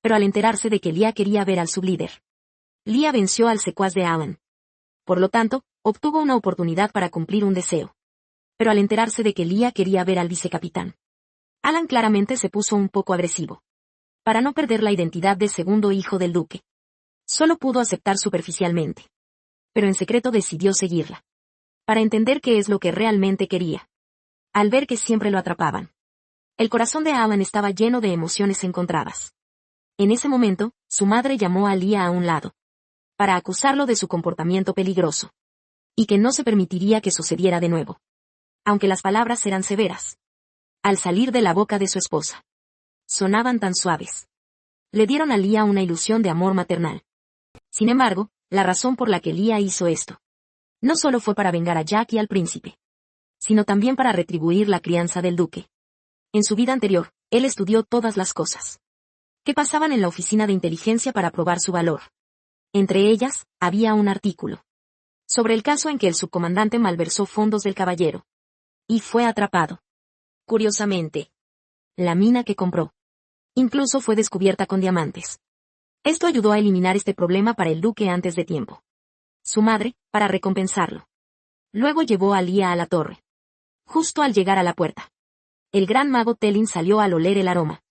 Pero al enterarse de que Lia quería ver al sublíder, Lia venció al secuaz de Alan. Por lo tanto, obtuvo una oportunidad para cumplir un deseo. Pero al enterarse de que Lia quería ver al vicecapitán, Alan claramente se puso un poco agresivo. Para no perder la identidad de segundo hijo del duque. Solo pudo aceptar superficialmente. Pero en secreto decidió seguirla. Para entender qué es lo que realmente quería. Al ver que siempre lo atrapaban. El corazón de Alan estaba lleno de emociones encontradas. En ese momento, su madre llamó a Lia a un lado. Para acusarlo de su comportamiento peligroso. Y que no se permitiría que sucediera de nuevo. Aunque las palabras eran severas. Al salir de la boca de su esposa. Sonaban tan suaves. Le dieron a Lia una ilusión de amor maternal. Sin embargo, la razón por la que Lia hizo esto. No solo fue para vengar a Jack y al príncipe. Sino también para retribuir la crianza del duque. En su vida anterior, él estudió todas las cosas que pasaban en la oficina de inteligencia para probar su valor. Entre ellas, había un artículo sobre el caso en que el subcomandante malversó fondos del caballero. Y fue atrapado. Curiosamente, la mina que compró incluso fue descubierta con diamantes. Esto ayudó a eliminar este problema para el duque antes de tiempo. Su madre, para recompensarlo. Luego llevó a Lia a la torre. Justo al llegar a la puerta. El gran mago Telin salió al oler el aroma.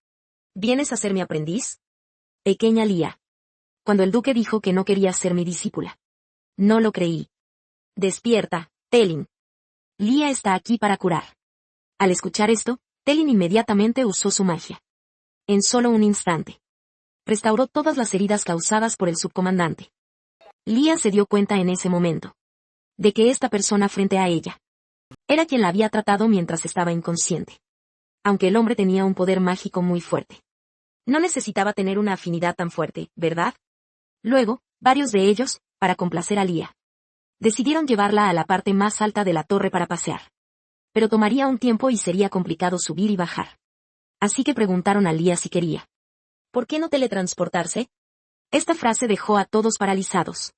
¿Vienes a ser mi aprendiz? Pequeña Lia. Cuando el duque dijo que no quería ser mi discípula. No lo creí. Despierta, Telin. Lia está aquí para curar. Al escuchar esto, Telin inmediatamente usó su magia. En solo un instante. Restauró todas las heridas causadas por el subcomandante. Lia se dio cuenta en ese momento. De que esta persona frente a ella. Era quien la había tratado mientras estaba inconsciente. Aunque el hombre tenía un poder mágico muy fuerte. No necesitaba tener una afinidad tan fuerte, ¿verdad? Luego, varios de ellos, para complacer a Lia, decidieron llevarla a la parte más alta de la torre para pasear. Pero tomaría un tiempo y sería complicado subir y bajar. Así que preguntaron a Lia si quería. ¿Por qué no teletransportarse? Esta frase dejó a todos paralizados.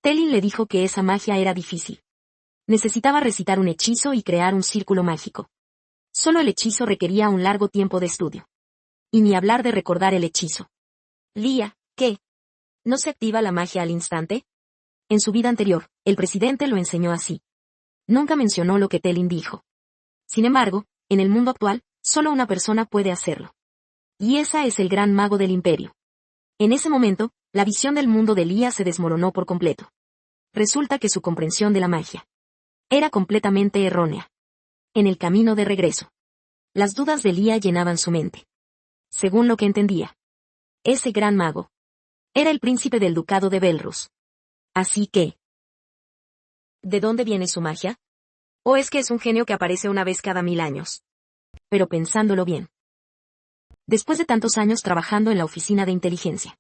Telin le dijo que esa magia era difícil. Necesitaba recitar un hechizo y crear un círculo mágico. Solo el hechizo requería un largo tiempo de estudio. Y ni hablar de recordar el hechizo. Lia, ¿qué? ¿No se activa la magia al instante? En su vida anterior, el presidente lo enseñó así. Nunca mencionó lo que Telin dijo. Sin embargo, en el mundo actual, solo una persona puede hacerlo. Y esa es el gran mago del imperio. En ese momento, la visión del mundo de Lia se desmoronó por completo. Resulta que su comprensión de la magia era completamente errónea. En el camino de regreso, las dudas de Lia llenaban su mente. Según lo que entendía, ese gran mago era el príncipe del ducado de Belrus. Así que, ¿de dónde viene su magia? ¿O es que es un genio que aparece una vez cada 1000 años? Pero pensándolo bien. Después de tantos años trabajando en la oficina de inteligencia.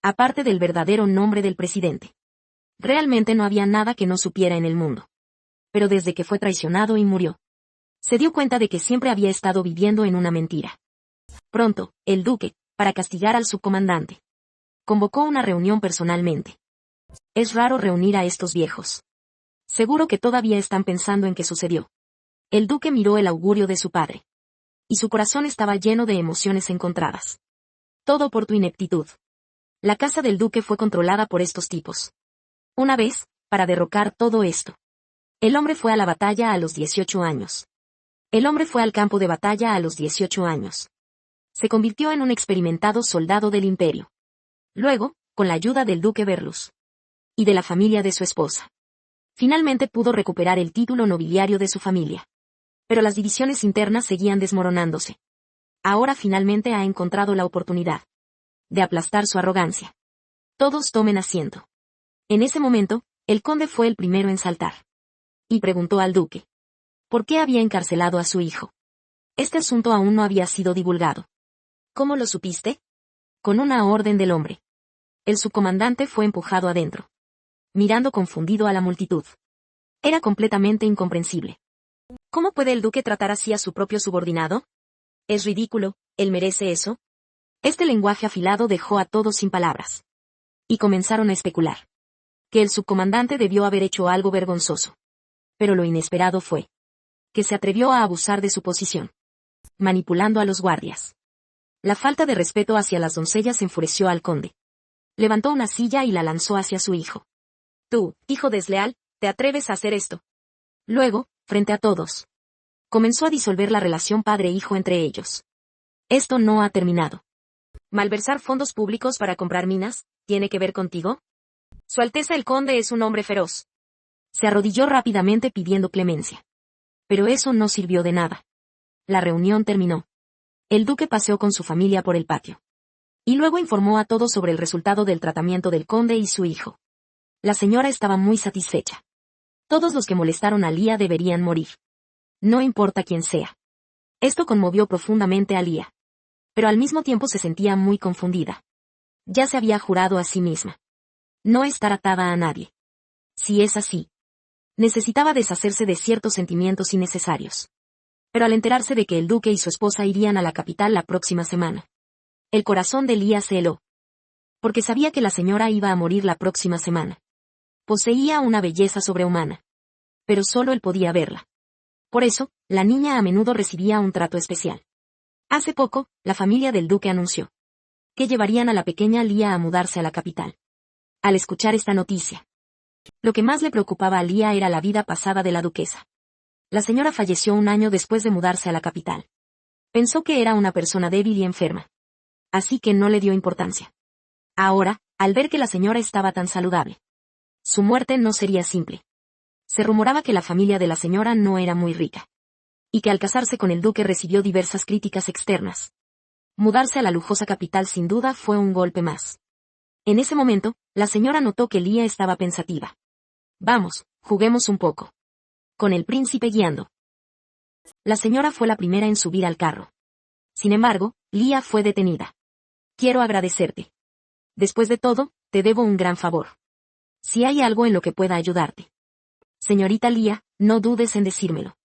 Aparte del verdadero nombre del presidente. Realmente no había nada que no supiera en el mundo. Pero desde que fue traicionado y murió, se dio cuenta de que siempre había estado viviendo en una mentira. Pronto, el duque, para castigar al subcomandante, convocó una reunión personalmente. Es raro reunir a estos viejos. Seguro que todavía están pensando en qué sucedió. El duque miró el augurio de su padre. Y su corazón estaba lleno de emociones encontradas. Todo por tu ineptitud. La casa del duque fue controlada por estos tipos. Una vez, para derrocar todo esto, el hombre fue a la batalla a los 18 años. El hombre fue al campo de batalla a los 18 años. Se convirtió en un experimentado soldado del imperio. Luego, con la ayuda del duque Berlus y de la familia de su esposa, finalmente pudo recuperar el título nobiliario de su familia. Pero las divisiones internas seguían desmoronándose. Ahora finalmente ha encontrado la oportunidad de aplastar su arrogancia. Todos tomen asiento. En ese momento, el conde fue el primero en saltar. Y preguntó al duque por qué había encarcelado a su hijo. Este asunto aún no había sido divulgado. ¿Cómo lo supiste? Con una orden del hombre. El subcomandante fue empujado adentro, mirando confundido a la multitud. Era completamente incomprensible. ¿Cómo puede el duque tratar así a su propio subordinado? Es ridículo, ¿él merece eso? Este lenguaje afilado dejó a todos sin palabras. Y comenzaron a especular que el subcomandante debió haber hecho algo vergonzoso. Pero lo inesperado fue que se atrevió a abusar de su posición, manipulando a los guardias. La falta de respeto hacia las doncellas enfureció al conde. Levantó una silla y la lanzó hacia su hijo. Tú, hijo desleal, ¿te atreves a hacer esto? Luego, frente a todos, comenzó a disolver la relación padre-hijo entre ellos. Esto no ha terminado. ¿Malversar fondos públicos para comprar minas, tiene que ver contigo? Su Alteza el Conde es un hombre feroz. Se arrodilló rápidamente pidiendo clemencia. Pero eso no sirvió de nada. La reunión terminó. El duque paseó con su familia por el patio. Y luego informó a todos sobre el resultado del tratamiento del conde y su hijo. La señora estaba muy satisfecha. Todos los que molestaron a Lía deberían morir. No importa quién sea. Esto conmovió profundamente a Lía. Pero al mismo tiempo se sentía muy confundida. Ya se había jurado a sí misma no estar atada a nadie. Si es así, necesitaba deshacerse de ciertos sentimientos innecesarios. Pero al enterarse de que el duque y su esposa irían a la capital la próxima semana, el corazón de Lía se heló. Porque sabía que la señora iba a morir la próxima semana. Poseía una belleza sobrehumana. Pero solo él podía verla. Por eso, la niña a menudo recibía un trato especial. Hace poco, la familia del duque anunció que llevarían a la pequeña Lía a mudarse a la capital. Al escuchar esta noticia, lo que más le preocupaba a Lía era la vida pasada de la duquesa. La señora falleció un año después de mudarse a la capital. Pensó que era una persona débil y enferma. Así que no le dio importancia. Ahora, al ver que la señora estaba tan saludable, su muerte no sería simple. Se rumoraba que la familia de la señora no era muy rica. Y que al casarse con el duque recibió diversas críticas externas. Mudarse a la lujosa capital sin duda fue un golpe más. En ese momento, la señora notó que Lía estaba pensativa. Vamos, juguemos un poco. Con el príncipe guiando. La señora fue la primera en subir al carro. Sin embargo, Lía fue detenida. Quiero agradecerte. Después de todo, te debo un gran favor. Si hay algo en lo que pueda ayudarte. Señorita Lía, no dudes en decírmelo.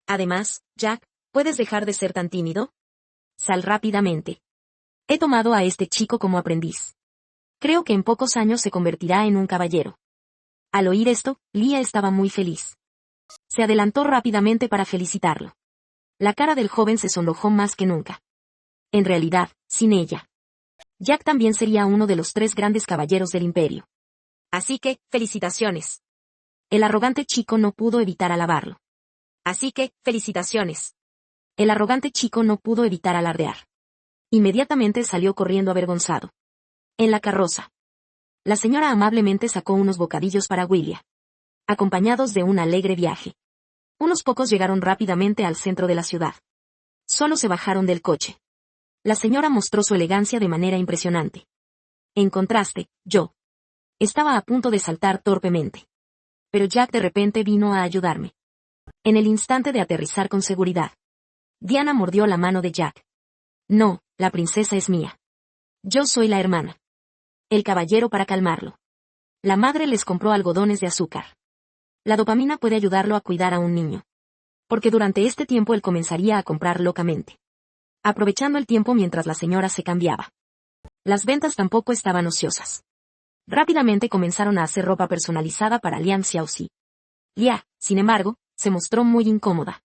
Además, Jack, ¿puedes dejar de ser tan tímido? Sal rápidamente. He tomado a este chico como aprendiz. Creo que en pocos años se convertirá en un caballero. Al oír esto, Lía estaba muy feliz. Se adelantó rápidamente para felicitarlo. La cara del joven se sonrojó más que nunca. En realidad, sin ella, Jack también sería uno de los 3 grandes caballeros del imperio. Así que, felicitaciones. El arrogante chico no pudo evitar alabarlo. Así que, felicitaciones. El arrogante chico no pudo evitar alardear. Inmediatamente salió corriendo avergonzado. En la carroza, la señora amablemente sacó unos bocadillos para William, acompañados de un alegre viaje. Unos pocos llegaron rápidamente al centro de la ciudad. Solo se bajaron del coche. La señora mostró su elegancia de manera impresionante. En contraste, yo estaba a punto de saltar torpemente. Pero Jack de repente vino a ayudarme. En el instante de aterrizar con seguridad, Diana mordió la mano de Jack. No, la princesa es mía. Yo soy la hermana. El caballero para calmarlo. La madre les compró algodones de azúcar. La dopamina puede ayudarlo a cuidar a un niño. Porque durante este tiempo él comenzaría a comprar locamente. Aprovechando el tiempo mientras la señora se cambiaba. Las ventas tampoco estaban ociosas. Rápidamente comenzaron a hacer ropa personalizada para Liang Xiaoxi. Lia, sin embargo, se mostró muy incómoda.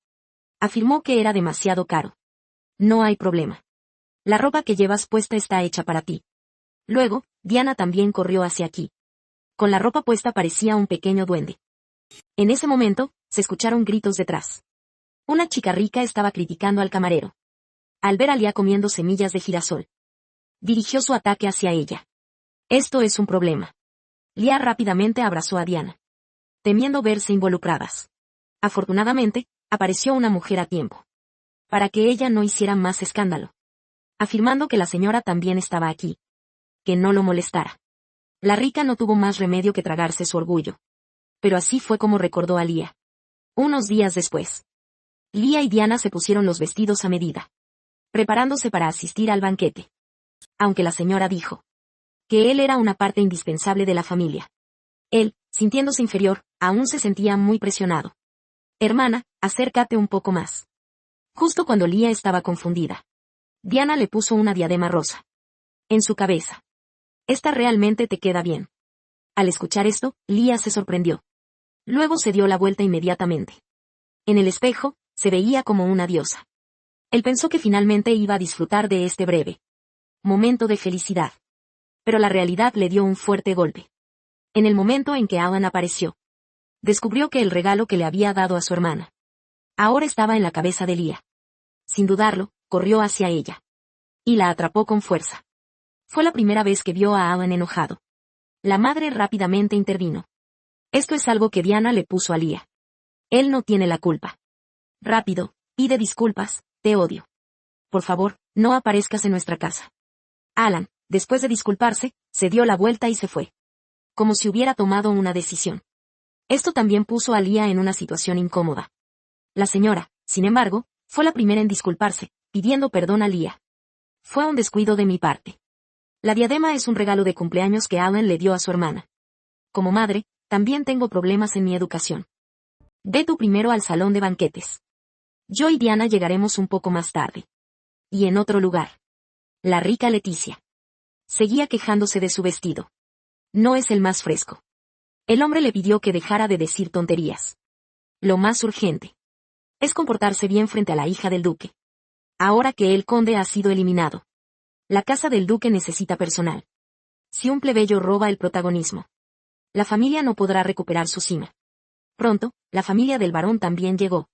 Afirmó que era demasiado caro. No hay problema. La ropa que llevas puesta está hecha para ti. Luego, Diana también corrió hacia aquí. Con la ropa puesta parecía un pequeño duende. En ese momento, se escucharon gritos detrás. Una chica rica estaba criticando al camarero. Al ver a Lia comiendo semillas de girasol, dirigió su ataque hacia ella. Esto es un problema. Lia rápidamente abrazó a Diana, temiendo verse involucradas. Afortunadamente, apareció una mujer a tiempo. Para que ella no hiciera más escándalo. Afirmando que la señora también estaba aquí. Que no lo molestara. La rica no tuvo más remedio que tragarse su orgullo. Pero así fue como recordó a Lia. Unos días después. Lia y Diana se pusieron los vestidos a medida. Preparándose para asistir al banquete. Aunque la señora dijo que él era una parte indispensable de la familia. Él, sintiéndose inferior, aún se sentía muy presionado. Hermana, acércate un poco más. Justo cuando Lia estaba confundida. Diana le puso una diadema rosa. En su cabeza. Esta realmente te queda bien. Al escuchar esto, Lia se sorprendió. Luego se dio la vuelta inmediatamente. En el espejo, se veía como una diosa. Él pensó que finalmente iba a disfrutar de este breve momento de felicidad. Pero la realidad le dio un fuerte golpe. En el momento en que Alan apareció, descubrió que el regalo que le había dado a su hermana ahora estaba en la cabeza de Lia. Sin dudarlo, corrió hacia ella. Y la atrapó con fuerza. Fue la primera vez que vio a Alan enojado. La madre rápidamente intervino. Esto es algo que Diana le puso a Lia. Él no tiene la culpa. Rápido, pide disculpas, te odio. Por favor, no aparezcas en nuestra casa. Alan, después de disculparse, se dio la vuelta y se fue. Como si hubiera tomado una decisión. Esto también puso a Lia en una situación incómoda. La señora, sin embargo, fue la primera en disculparse, pidiendo perdón a Lia. Fue un descuido de mi parte. La diadema es un regalo de cumpleaños que Alan le dio a su hermana. Como madre, también tengo problemas en mi educación. Ve tú primero al salón de banquetes. Yo y Diana llegaremos un poco más tarde. Y en otro lugar. La rica Leticia. Seguía quejándose de su vestido. No es el más fresco. El hombre le pidió que dejara de decir tonterías. Lo más urgente es comportarse bien frente a la hija del duque. Ahora que el conde ha sido eliminado. La casa del duque necesita personal. Si un plebeyo roba el protagonismo, la familia no podrá recuperar su cima. Pronto, la familia del varón también llegó.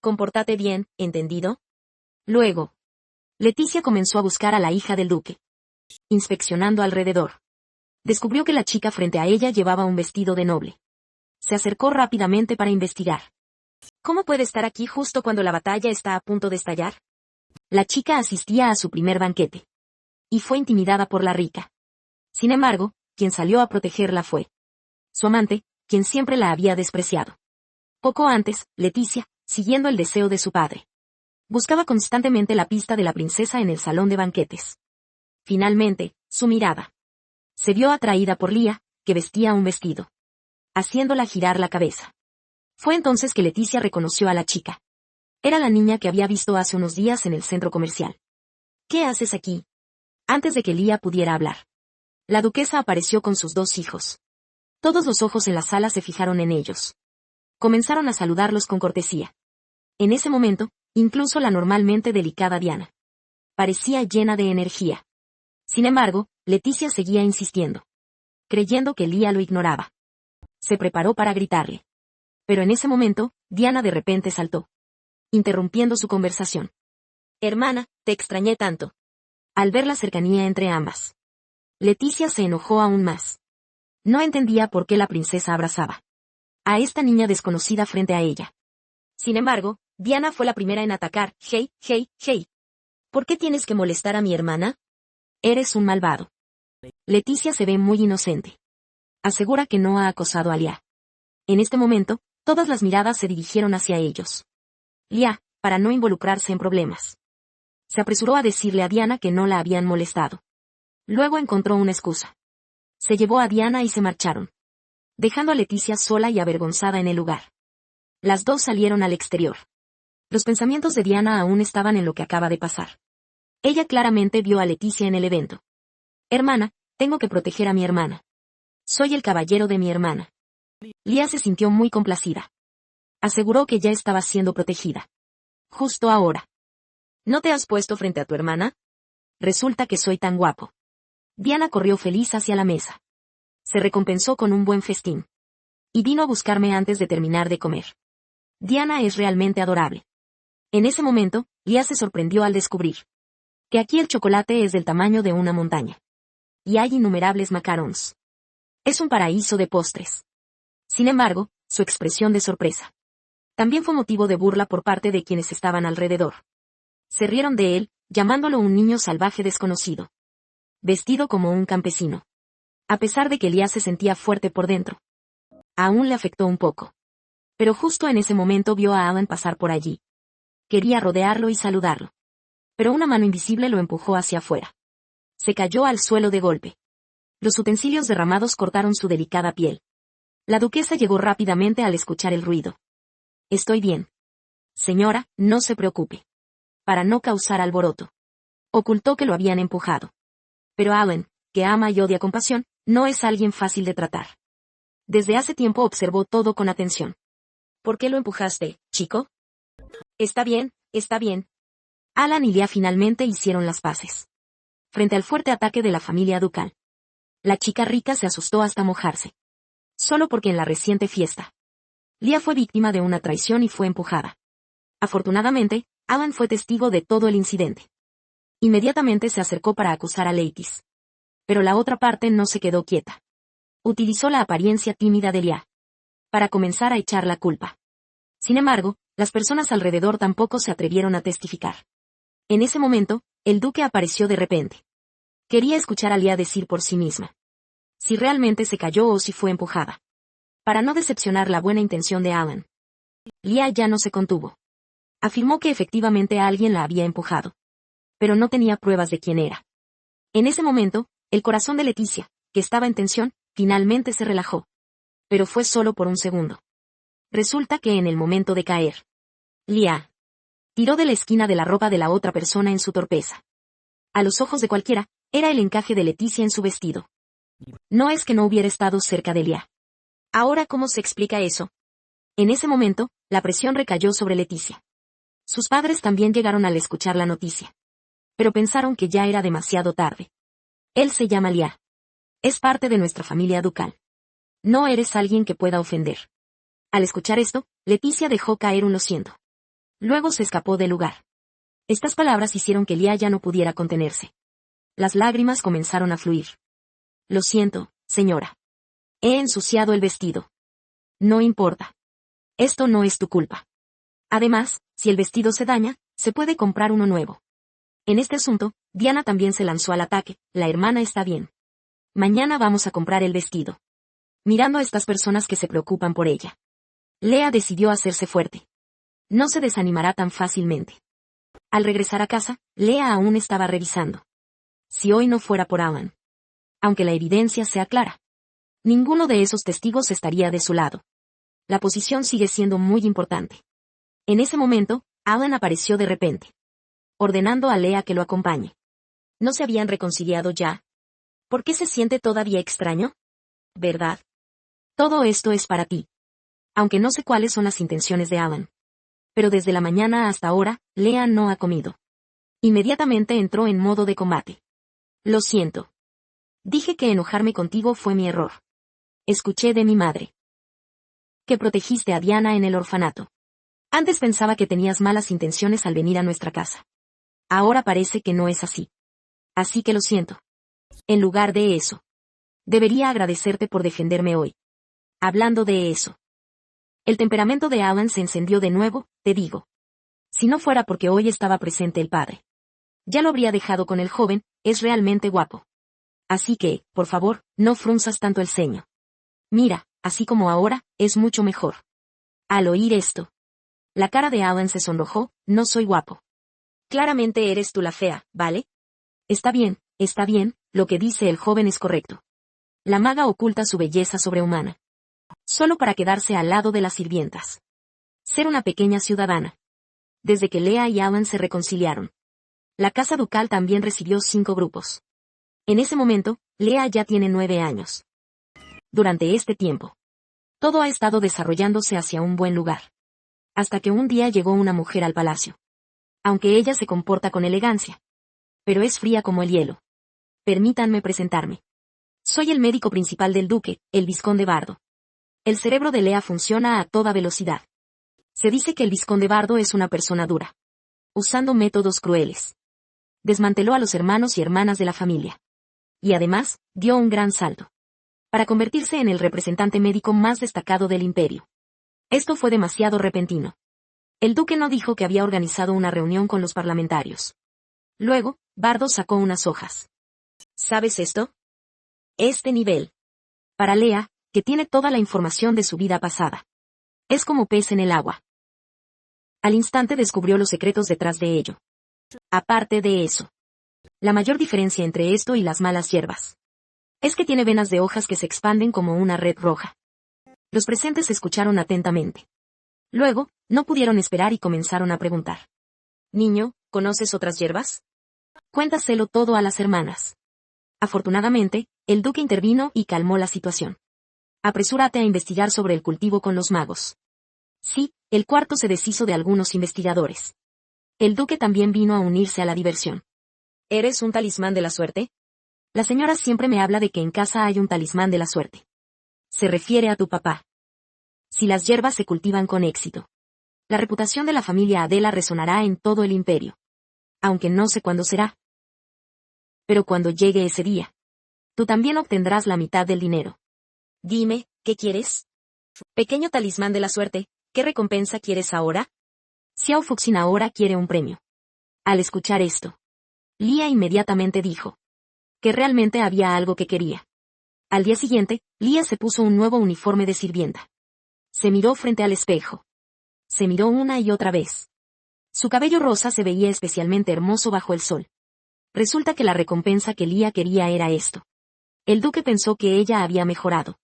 Compórtate bien, ¿entendido? Luego, Leticia comenzó a buscar a la hija del duque. Inspeccionando alrededor. Descubrió que la chica frente a ella llevaba un vestido de noble. Se acercó rápidamente para investigar. ¿Cómo puede estar aquí justo cuando la batalla está a punto de estallar? La chica asistía a su primer banquete. Y fue intimidada por la rica. Sin embargo, quien salió a protegerla fue su amante, quien siempre la había despreciado. Poco antes, Leticia, siguiendo el deseo de su padre, buscaba constantemente la pista de la princesa en el salón de banquetes. Finalmente, su mirada se vio atraída por Lia, que vestía un vestido, haciéndola girar la cabeza. Fue entonces que Leticia reconoció a la chica. Era la niña que había visto hace unos días en el centro comercial. ¿Qué haces aquí? Antes de que Lia pudiera hablar, la duquesa apareció con sus dos hijos. Todos los ojos en la sala se fijaron en ellos. Comenzaron a saludarlos con cortesía. En ese momento, incluso la normalmente delicada Diana parecía llena de energía. Sin embargo, Leticia seguía insistiendo, creyendo que Lia lo ignoraba. Se preparó para gritarle. Pero en ese momento, Diana de repente saltó, interrumpiendo su conversación. Hermana, te extrañé tanto. Al ver la cercanía entre ambas, Leticia se enojó aún más. No entendía por qué la princesa abrazaba a esta niña desconocida frente a ella. Sin embargo, Diana fue la primera en atacar. Hey, hey, hey. ¿Por qué tienes que molestar a mi hermana? Eres un malvado. Leticia se ve muy inocente. Asegura que no ha acosado a Lia. En este momento, todas las miradas se dirigieron hacia ellos. Lia, para no involucrarse en problemas, se apresuró a decirle a Diana que no la habían molestado. Luego encontró una excusa. Se llevó a Diana y se marcharon. dejando a Leticia sola y avergonzada en el lugar. Las dos salieron al exterior. Los pensamientos de Diana aún estaban en lo que acaba de pasar. Ella claramente vio a Leticia en el evento. Hermana, tengo que proteger a mi hermana. Soy el caballero de mi hermana. Lia se sintió muy complacida. Aseguró que ya estaba siendo protegida. Justo ahora. ¿No te has puesto frente a tu hermana? Resulta que soy tan guapo. Diana corrió feliz hacia la mesa. Se recompensó con un buen festín. Y vino a buscarme antes de terminar de comer. Diana es realmente adorable. En ese momento, Lia se sorprendió al descubrir que aquí el chocolate es del tamaño de una montaña. Y hay innumerables macarons. Es un paraíso de postres. Sin embargo, su expresión de sorpresa también fue motivo de burla por parte de quienes estaban alrededor. Se rieron de él, llamándolo un niño salvaje desconocido. Vestido como un campesino. A pesar de que Lia se sentía fuerte por dentro. Aún le afectó un poco. Pero justo en ese momento vio a Alan pasar por allí. Quería rodearlo y saludarlo. Pero una mano invisible lo empujó hacia afuera. Se cayó al suelo de golpe. Los utensilios derramados cortaron su delicada piel. La duquesa llegó rápidamente al escuchar el ruido. Estoy bien. Señora, no se preocupe. Para no causar alboroto. Ocultó que lo habían empujado. Pero Alan, que ama y odia con pasión, no es alguien fácil de tratar. Desde hace tiempo observó todo con atención. ¿Por qué lo empujaste, chico? Está bien, está bien. Alan y Lia finalmente hicieron las paces. Frente al fuerte ataque de la familia ducal. La chica rica se asustó hasta mojarse. Solo porque en la reciente fiesta. Lia fue víctima de una traición y fue empujada. Afortunadamente, Alan fue testigo de todo el incidente. Inmediatamente se acercó para acusar a Leitis. Pero la otra parte no se quedó quieta. Utilizó la apariencia tímida de Lia. Para comenzar a echar la culpa. Sin embargo, las personas alrededor tampoco se atrevieron a testificar. En ese momento, el duque apareció de repente. Quería escuchar a Lia decir por sí misma. Si realmente se cayó o si fue empujada. Para no decepcionar la buena intención de Alan. Lia ya no se contuvo. Afirmó que efectivamente alguien la había empujado. Pero no tenía pruebas de quién era. En ese momento, el corazón de Leticia, que estaba en tensión, finalmente se relajó. Pero fue solo por un segundo. Resulta que en el momento de caer, Lia tiró de la esquina de la ropa de la otra persona en su torpeza. A los ojos de cualquiera, era el encaje de Leticia en su vestido. No es que no hubiera estado cerca de Lia. Ahora, ¿cómo se explica eso? En ese momento, la presión recayó sobre Leticia. Sus padres también llegaron al escuchar la noticia. Pero pensaron que ya era demasiado tarde. Él se llama Lia. Es parte de nuestra familia ducal. No eres alguien que pueda ofender. Al escuchar esto, Leticia dejó caer un lo siento. Luego se escapó del lugar. Estas palabras hicieron que Lia ya no pudiera contenerse. Las lágrimas comenzaron a fluir. Lo siento, señora. He ensuciado el vestido. No importa. Esto no es tu culpa. Además, si el vestido se daña, se puede comprar uno nuevo. En este asunto, Diana también se lanzó al ataque. La hermana está bien. Mañana vamos a comprar el vestido. Mirando a estas personas que se preocupan por ella. Lea decidió hacerse fuerte. No se desanimará tan fácilmente. Al regresar a casa, Lea aún estaba revisando. Si hoy no fuera por Alan. Aunque la evidencia sea clara. Ninguno de esos testigos estaría de su lado. La posición sigue siendo muy importante. En ese momento, Alan apareció de repente. Ordenando a Lea que lo acompañe. ¿No se habían reconciliado ya? ¿Por qué se siente todavía extraño? ¿Verdad? Todo esto es para ti. Aunque no sé cuáles son las intenciones de Alan. Pero desde la mañana hasta ahora, Lea no ha comido. Inmediatamente entró en modo de combate. Lo siento. Dije que enojarme contigo fue mi error. Escuché de mi madre. Que protegiste a Diana en el orfanato. Antes pensaba que tenías malas intenciones al venir a nuestra casa. Ahora parece que no es así. Así que lo siento. En lugar de eso. Debería agradecerte por defenderme hoy. Hablando de eso. El temperamento de Alan se encendió de nuevo, te digo. Si no fuera porque hoy estaba presente el padre. Ya lo habría dejado con el joven, es realmente guapo. Así que, por favor, no frunzas tanto el ceño. Mira, así como ahora, es mucho mejor. Al oír esto. La cara de Alan se sonrojó, no soy guapo. Claramente eres tú la fea, ¿vale? Está bien, lo que dice el joven es correcto. La maga oculta su belleza sobrehumana. solo para quedarse al lado de las sirvientas. Ser una pequeña ciudadana. Desde que Leah y Alan se reconciliaron, la casa ducal también recibió 5 grupos. En ese momento, Leah ya tiene 9 años. Durante este tiempo, todo ha estado desarrollándose hacia un buen lugar. Hasta que un día llegó una mujer al palacio. Aunque ella se comporta con elegancia, pero es fría como el hielo. Permítanme presentarme. Soy el médico principal del duque, el vizconde Bardo. El cerebro de Leah funciona a toda velocidad. Se dice que el vizconde Bardo es una persona dura, usando métodos crueles. Desmanteló a los hermanos y hermanas de la familia. Y además, dio un gran salto, para convertirse en el representante médico más destacado del imperio. Esto fue demasiado repentino. El duque no dijo que había organizado una reunión con los parlamentarios. Luego, Bardo sacó unas hojas. ¿Sabes esto? Este nivel. Para Leah, que tiene toda la información de su vida pasada. Es como pez en el agua. Al instante descubrió los secretos detrás de ello. Aparte de eso, la mayor diferencia entre esto y las malas hierbas es que tiene venas de hojas que se expanden como una red roja. Los presentes escucharon atentamente. Luego, no pudieron esperar y comenzaron a preguntar. Niño, ¿conoces otras hierbas? Cuéntaselo todo a las hermanas. Afortunadamente, el duque intervino y calmó la situación. Apresúrate a investigar sobre el cultivo con los magos. Sí, el cuarto se deshizo de algunos investigadores. El duque también vino a unirse a la diversión. ¿Eres un talismán de la suerte? La señora siempre me habla de que en casa hay un talismán de la suerte. Se refiere a tu papá. Si las hierbas se cultivan con éxito, la reputación de la familia Adela resonará en todo el imperio. Aunque no sé cuándo será. Pero cuando llegue ese día, tú también obtendrás la mitad del dinero. Dime, ¿qué quieres? Pequeño talismán de la suerte, ¿qué recompensa quieres ahora? Xiao Fuxin ahora quiere un premio. Al escuchar esto, Leah inmediatamente dijo que realmente había algo que quería. Al día siguiente, Leah se puso un nuevo uniforme de sirvienta. Se miró frente al espejo. Se miró una y otra vez. Su cabello rosa se veía especialmente hermoso bajo el sol. Resulta que la recompensa que Leah quería era esto. El duque pensó que ella había mejorado.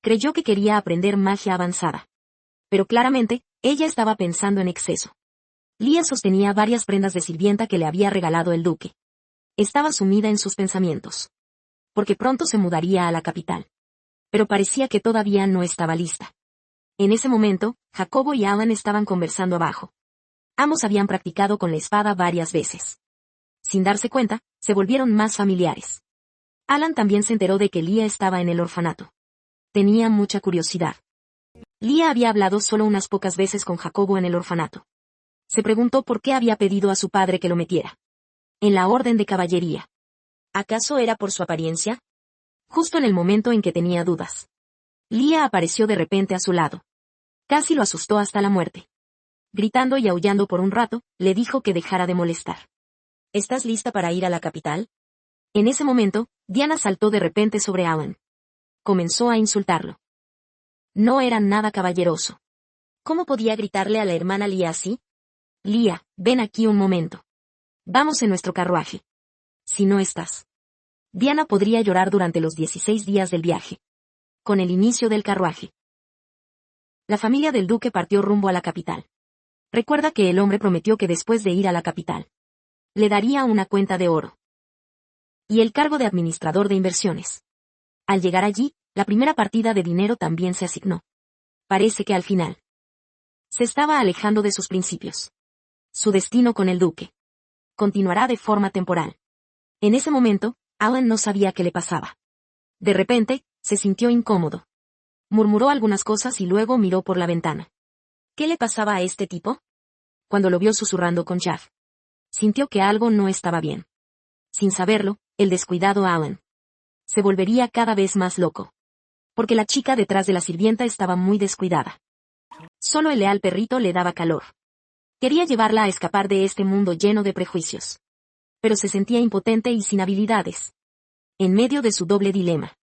Creyó que quería aprender magia avanzada. Pero claramente, ella estaba pensando en exceso. Leah sostenía varias prendas de sirvienta que le había regalado el duque. Estaba sumida en sus pensamientos. Porque pronto se mudaría a la capital. Pero parecía que todavía no estaba lista. En ese momento, Jacobo y Alan estaban conversando abajo. Ambos habían practicado con la espada varias veces. Sin darse cuenta, se volvieron más familiares. Alan también se enteró de que Leah estaba en el orfanato. Tenía mucha curiosidad. Leah había hablado solo unas pocas veces con Jacobo en el orfanato. Se preguntó por qué había pedido a su padre que lo metiera en la orden de caballería. ¿Acaso era por su apariencia? Justo en el momento en que tenía dudas, Leah apareció de repente a su lado. Casi lo asustó hasta la muerte. Gritando y aullando por un rato, le dijo que dejara de molestar. ¿Estás lista para ir a la capital? En ese momento, Diana saltó de repente sobre Alan. Comenzó a insultarlo. No era nada caballeroso. ¿Cómo podía gritarle a la hermana Leah así? Leah, ven aquí un momento. Vamos en nuestro carruaje. Si no estás. Diana podría llorar durante los 16 días del viaje. Con el inicio del carruaje, la familia del duque partió rumbo a la capital. Recuerda que el hombre prometió que después de ir a la capital, le daría una cuenta de oro y el cargo de administrador de inversiones. Al llegar allí, la primera partida de dinero también se asignó. Parece que al final se estaba alejando de sus principios. Su destino con el duque continuará de forma temporal. En ese momento, Alan no sabía qué le pasaba. De repente, se sintió incómodo. Murmuró algunas cosas y luego miró por la ventana. ¿Qué le pasaba a este tipo? Cuando lo vio susurrando con Jaff, sintió que algo no estaba bien. Sin saberlo, el descuidado Alan se volvería cada vez más loco. Porque la chica detrás de la sirvienta estaba muy descuidada. Solo el leal perrito le daba calor. Quería llevarla a escapar de este mundo lleno de prejuicios. Pero se sentía impotente y sin habilidades. En medio de su doble dilema,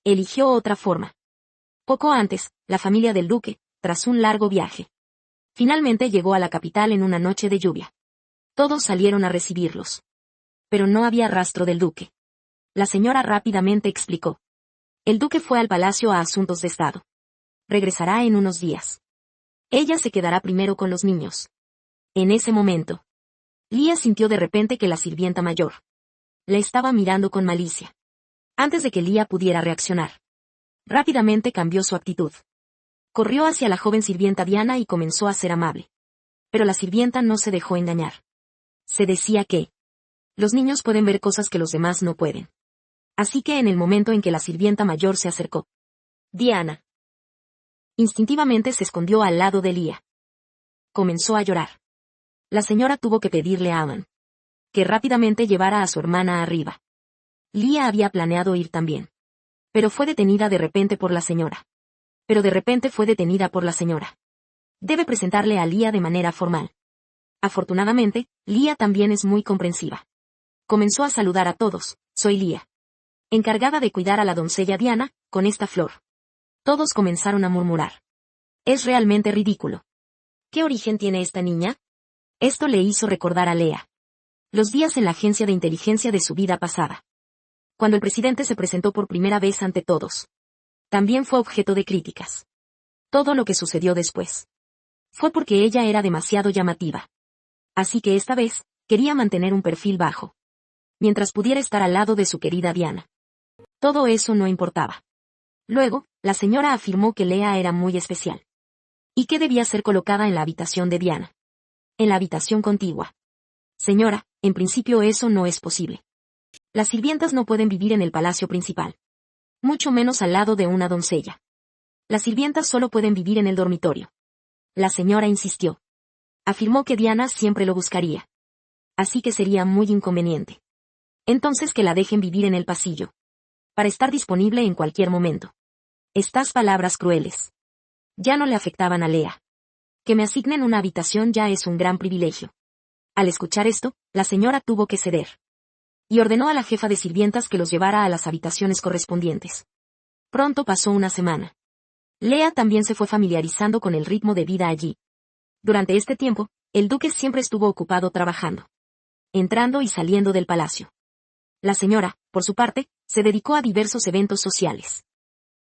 eligió otra forma. Poco antes, la familia del duque, tras un largo viaje, finalmente llegó a la capital en una noche de lluvia. Todos salieron a recibirlos. Pero no había rastro del duque. La señora rápidamente explicó. El duque fue al palacio a asuntos de estado. Regresará en unos días. Ella se quedará primero con los niños. En ese momento, Leah sintió de repente que la sirvienta mayor la estaba mirando con malicia. Antes de que Leah pudiera reaccionar, rápidamente cambió su actitud. Corrió hacia la joven sirvienta Diana y comenzó a ser amable. Pero la sirvienta no se dejó engañar. Se decía que los niños pueden ver cosas que los demás no pueden. Así que en el momento en que la sirvienta mayor se acercó, Diana instintivamente se escondió al lado de Leah. Comenzó a llorar. La señora tuvo que pedirle a Aman que rápidamente llevara a su hermana arriba. Leah había planeado ir también. Pero fue detenida de repente por la señora. Debe presentarle a Leah de manera formal. Afortunadamente, Leah también es muy comprensiva. Comenzó a saludar a todos. Soy Leah, encargada de cuidar a la doncella Diana, con esta flor. Todos comenzaron a murmurar. Es realmente ridículo. ¿Qué origen tiene esta niña? Esto le hizo recordar a Leah los días en la agencia de inteligencia de su vida pasada. Cuando el presidente se presentó por primera vez ante todos. También fue objeto de críticas. Todo lo que sucedió después fue porque ella era demasiado llamativa. Así que esta vez, quería mantener un perfil bajo. Mientras pudiera estar al lado de su querida Diana. Todo eso no importaba. Luego, la señora afirmó que Leah era muy especial. Y que debía ser colocada en la habitación de Diana. En la habitación contigua. Señora, en principio eso no es posible. Las sirvientas no pueden vivir en el palacio principal. Mucho menos al lado de una doncella. Las sirvientas solo pueden vivir en el dormitorio. La señora insistió. Afirmó que Diana siempre lo buscaría. Así que sería muy inconveniente. Entonces que la dejen vivir en el pasillo. Para estar disponible en cualquier momento. Estas palabras crueles ya no le afectaban a Leah. Que me asignen una habitación ya es un gran privilegio. Al escuchar esto, la señora tuvo que ceder. Y ordenó a la jefa de sirvientas que los llevara a las habitaciones correspondientes. Pronto pasó una semana. Leah también se fue familiarizando con el ritmo de vida allí. Durante este tiempo, el duque siempre estuvo ocupado trabajando. Entrando y saliendo del palacio. La señora, por su parte, se dedicó a diversos eventos sociales.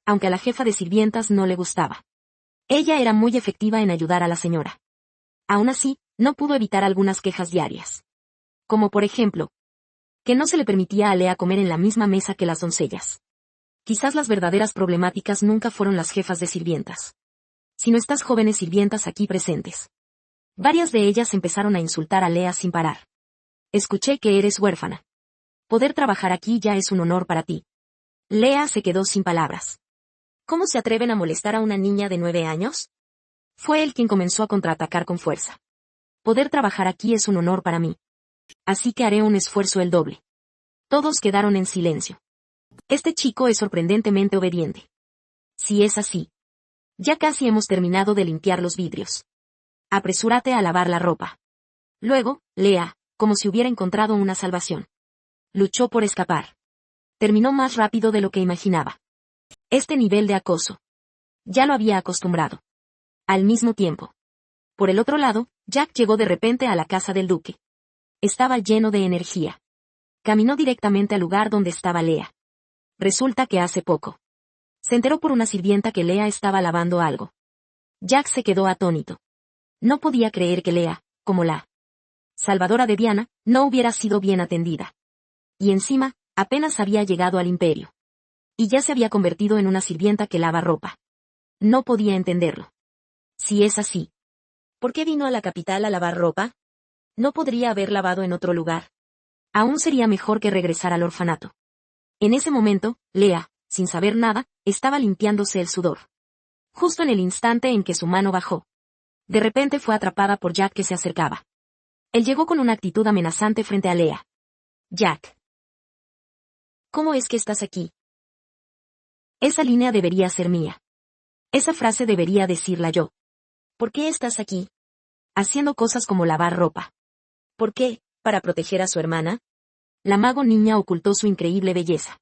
Aunque a la jefa de sirvientas no le gustaba. Ella era muy efectiva en ayudar a la señora. Aún así, no pudo evitar algunas quejas diarias. Como por ejemplo, que no se le permitía a Leah comer en la misma mesa que las doncellas. Quizás las verdaderas problemáticas nunca fueron las jefas de sirvientas, sino estas jóvenes sirvientas aquí presentes. Varias de ellas empezaron a insultar a Leah sin parar. Escuché que eres huérfana. Poder trabajar aquí ya es un honor para ti. Leah se quedó sin palabras. ¿Cómo se atreven a molestar a una niña de 9 años? Fue él quien comenzó a contraatacar con fuerza. Poder trabajar aquí es un honor para mí. Así que haré un esfuerzo el doble. Todos quedaron en silencio. Este chico es sorprendentemente obediente. Si es así. Ya casi hemos terminado de limpiar los vidrios. Apresúrate a lavar la ropa. Luego, Leah, como si hubiera encontrado una salvación. Luchó por escapar. Terminó más rápido de lo que imaginaba. Este nivel de acoso. Ya lo había acostumbrado. Al mismo tiempo. Por el otro lado, Jack llegó de repente a la casa del duque. Estaba lleno de energía. Caminó directamente al lugar donde estaba Leah. Resulta que hace poco se enteró por una sirvienta que Leah estaba lavando algo. Jack se quedó atónito. No podía creer que Leah, como la salvadora de Diana, no hubiera sido bien atendida. Y encima, apenas había llegado al imperio. Y ya se había convertido en una sirvienta que lava ropa. No podía entenderlo. Si es así, ¿por qué vino a la capital a lavar ropa? ¿No podría haber lavado en otro lugar? Aún sería mejor que regresar al orfanato. En ese momento, Leah, sin saber nada, estaba limpiándose el sudor. Justo en el instante en que su mano bajó. De repente fue atrapada por Jack que se acercaba. Él llegó con una actitud amenazante frente a Leah. Jack. ¿Cómo es que estás aquí? Esa línea debería ser mía. Esa frase debería decirla yo. ¿Por qué estás aquí? Haciendo cosas como lavar ropa. ¿Por qué? ¿Para proteger a su hermana? La mago niña ocultó su increíble belleza.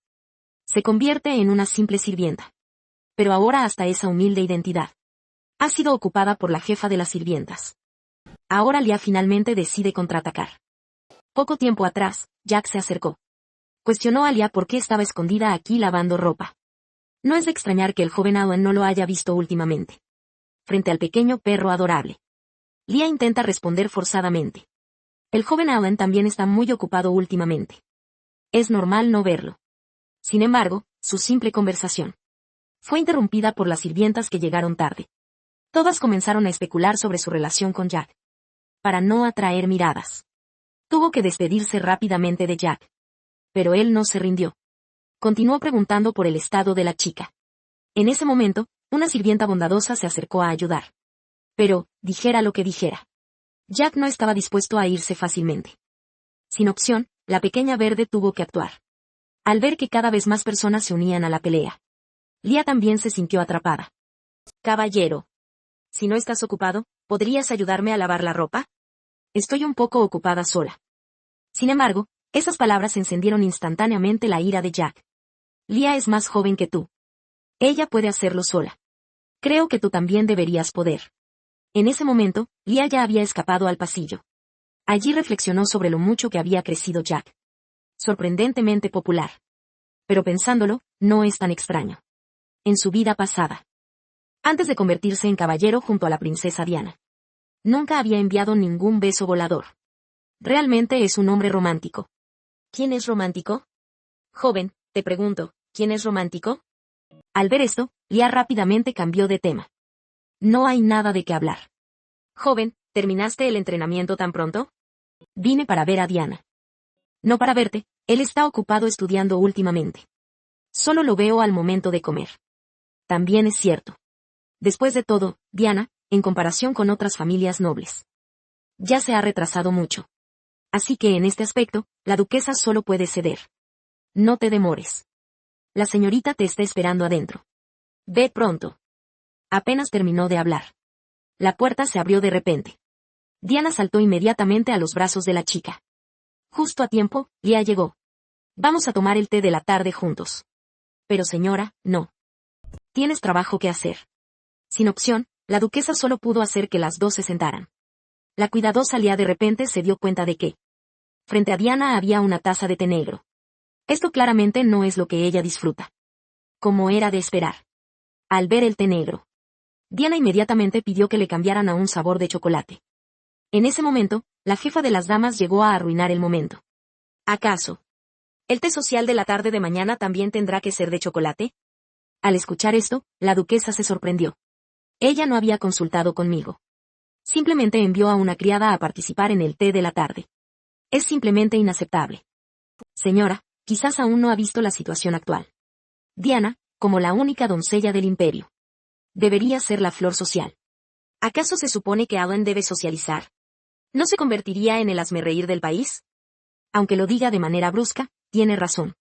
Se convierte en una simple sirvienta. Pero ahora hasta esa humilde identidad ha sido ocupada por la jefa de las sirvientas. Ahora Leah finalmente decide contraatacar. Poco tiempo atrás, Jack se acercó. Cuestionó a Leah por qué estaba escondida aquí lavando ropa. No es de extrañar que el joven Owen no lo haya visto últimamente. Frente al pequeño perro adorable. Leah intenta responder forzadamente. El joven Owen también está muy ocupado últimamente. Es normal no verlo. Sin embargo, su simple conversación fue interrumpida por las sirvientas que llegaron tarde. Todas comenzaron a especular sobre su relación con Jack. Para no atraer miradas. Tuvo que despedirse rápidamente de Jack. Pero él no se rindió. Continuó preguntando por el estado de la chica. En ese momento, una sirvienta bondadosa se acercó a ayudar. Pero, dijera lo que dijera, Jack no estaba dispuesto a irse fácilmente. Sin opción, la pequeña verde tuvo que actuar. Al ver que cada vez más personas se unían a la pelea, Leah también se sintió atrapada. Caballero. Si no estás ocupado, ¿podrías ayudarme a lavar la ropa? Estoy un poco ocupada sola. Sin embargo, esas palabras encendieron instantáneamente la ira de Jack. Leah es más joven que tú. Ella puede hacerlo sola. Creo que tú también deberías poder. En ese momento, Leah ya había escapado al pasillo. Allí reflexionó sobre lo mucho que había crecido Jack. Sorprendentemente popular. Pero pensándolo, no es tan extraño. En su vida pasada. Antes de convertirse en caballero junto a la princesa Diana. Nunca había enviado ningún beso volador. Realmente es un hombre romántico. ¿Quién es romántico? Joven, te pregunto, ¿quién es romántico? Al ver esto, Leah rápidamente cambió de tema. No hay nada de qué hablar. Joven, ¿terminaste el entrenamiento tan pronto? Vine para ver a Diana. No para verte, él está ocupado estudiando últimamente. Solo lo veo al momento de comer. También es cierto. Después de todo, Diana, en comparación con otras familias nobles, ya se ha retrasado mucho. Así que en este aspecto, la duquesa solo puede ceder. No te demores. La señorita te está esperando adentro. Ve pronto. Apenas terminó de hablar. La puerta se abrió de repente. Diana saltó inmediatamente a los brazos de la chica. Justo a tiempo, Leah llegó. Vamos a tomar el té de la tarde juntos. Pero señora, no. Tienes trabajo que hacer. Sin opción, la duquesa solo pudo hacer que las dos se sentaran. La cuidadosa Leah de repente se dio cuenta de que, frente a Diana había una taza de té negro. Esto claramente no es lo que ella disfruta. Como era de esperar. Al ver el té negro, Diana inmediatamente pidió que le cambiaran a un sabor de chocolate. En ese momento, la jefa de las damas llegó a arruinar el momento. ¿Acaso el té social de la tarde de mañana también tendrá que ser de chocolate? Al escuchar esto, la duquesa se sorprendió. Ella no había consultado conmigo. Simplemente envió a una criada a participar en el té de la tarde. Es simplemente inaceptable. Señora, quizás aún no ha visto la situación actual. Diana, como la única doncella del imperio, debería ser la flor social. ¿Acaso se supone que Alan debe socializar? ¿No se convertiría en el hazmerreír del país? Aunque lo diga de manera brusca, tiene razón.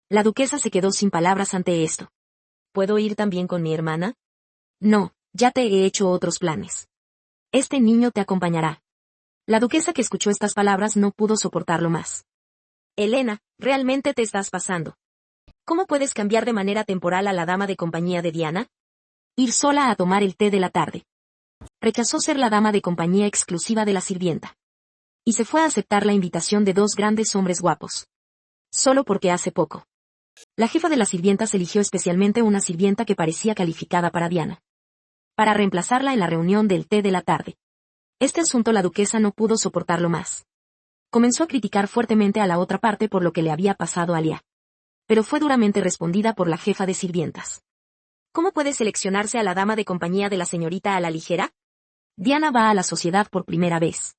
La duquesa se quedó sin palabras ante esto. ¿Puedo ir también con mi hermana? No, ya te he hecho otros planes. Este niño te acompañará. La duquesa que escuchó estas palabras no pudo soportarlo más. Elena, realmente te estás pasando. ¿Cómo puedes cambiar de manera temporal a la dama de compañía de Diana? Ir sola a tomar el té de la tarde. Rechazó ser la dama de compañía exclusiva de la sirvienta. Y se fue a aceptar la invitación de dos grandes hombres guapos. Solo porque hace poco. La jefa de las sirvientas eligió especialmente una sirvienta que parecía calificada para Diana. Para reemplazarla en la reunión del té de la tarde. Este asunto la duquesa no pudo soportarlo más. Comenzó a criticar fuertemente a la otra parte por lo que le había pasado a Leah. Pero fue duramente respondida por la jefa de sirvientas. ¿Cómo puede seleccionarse a la dama de compañía de la señorita a la ligera? Diana va a la sociedad por primera vez.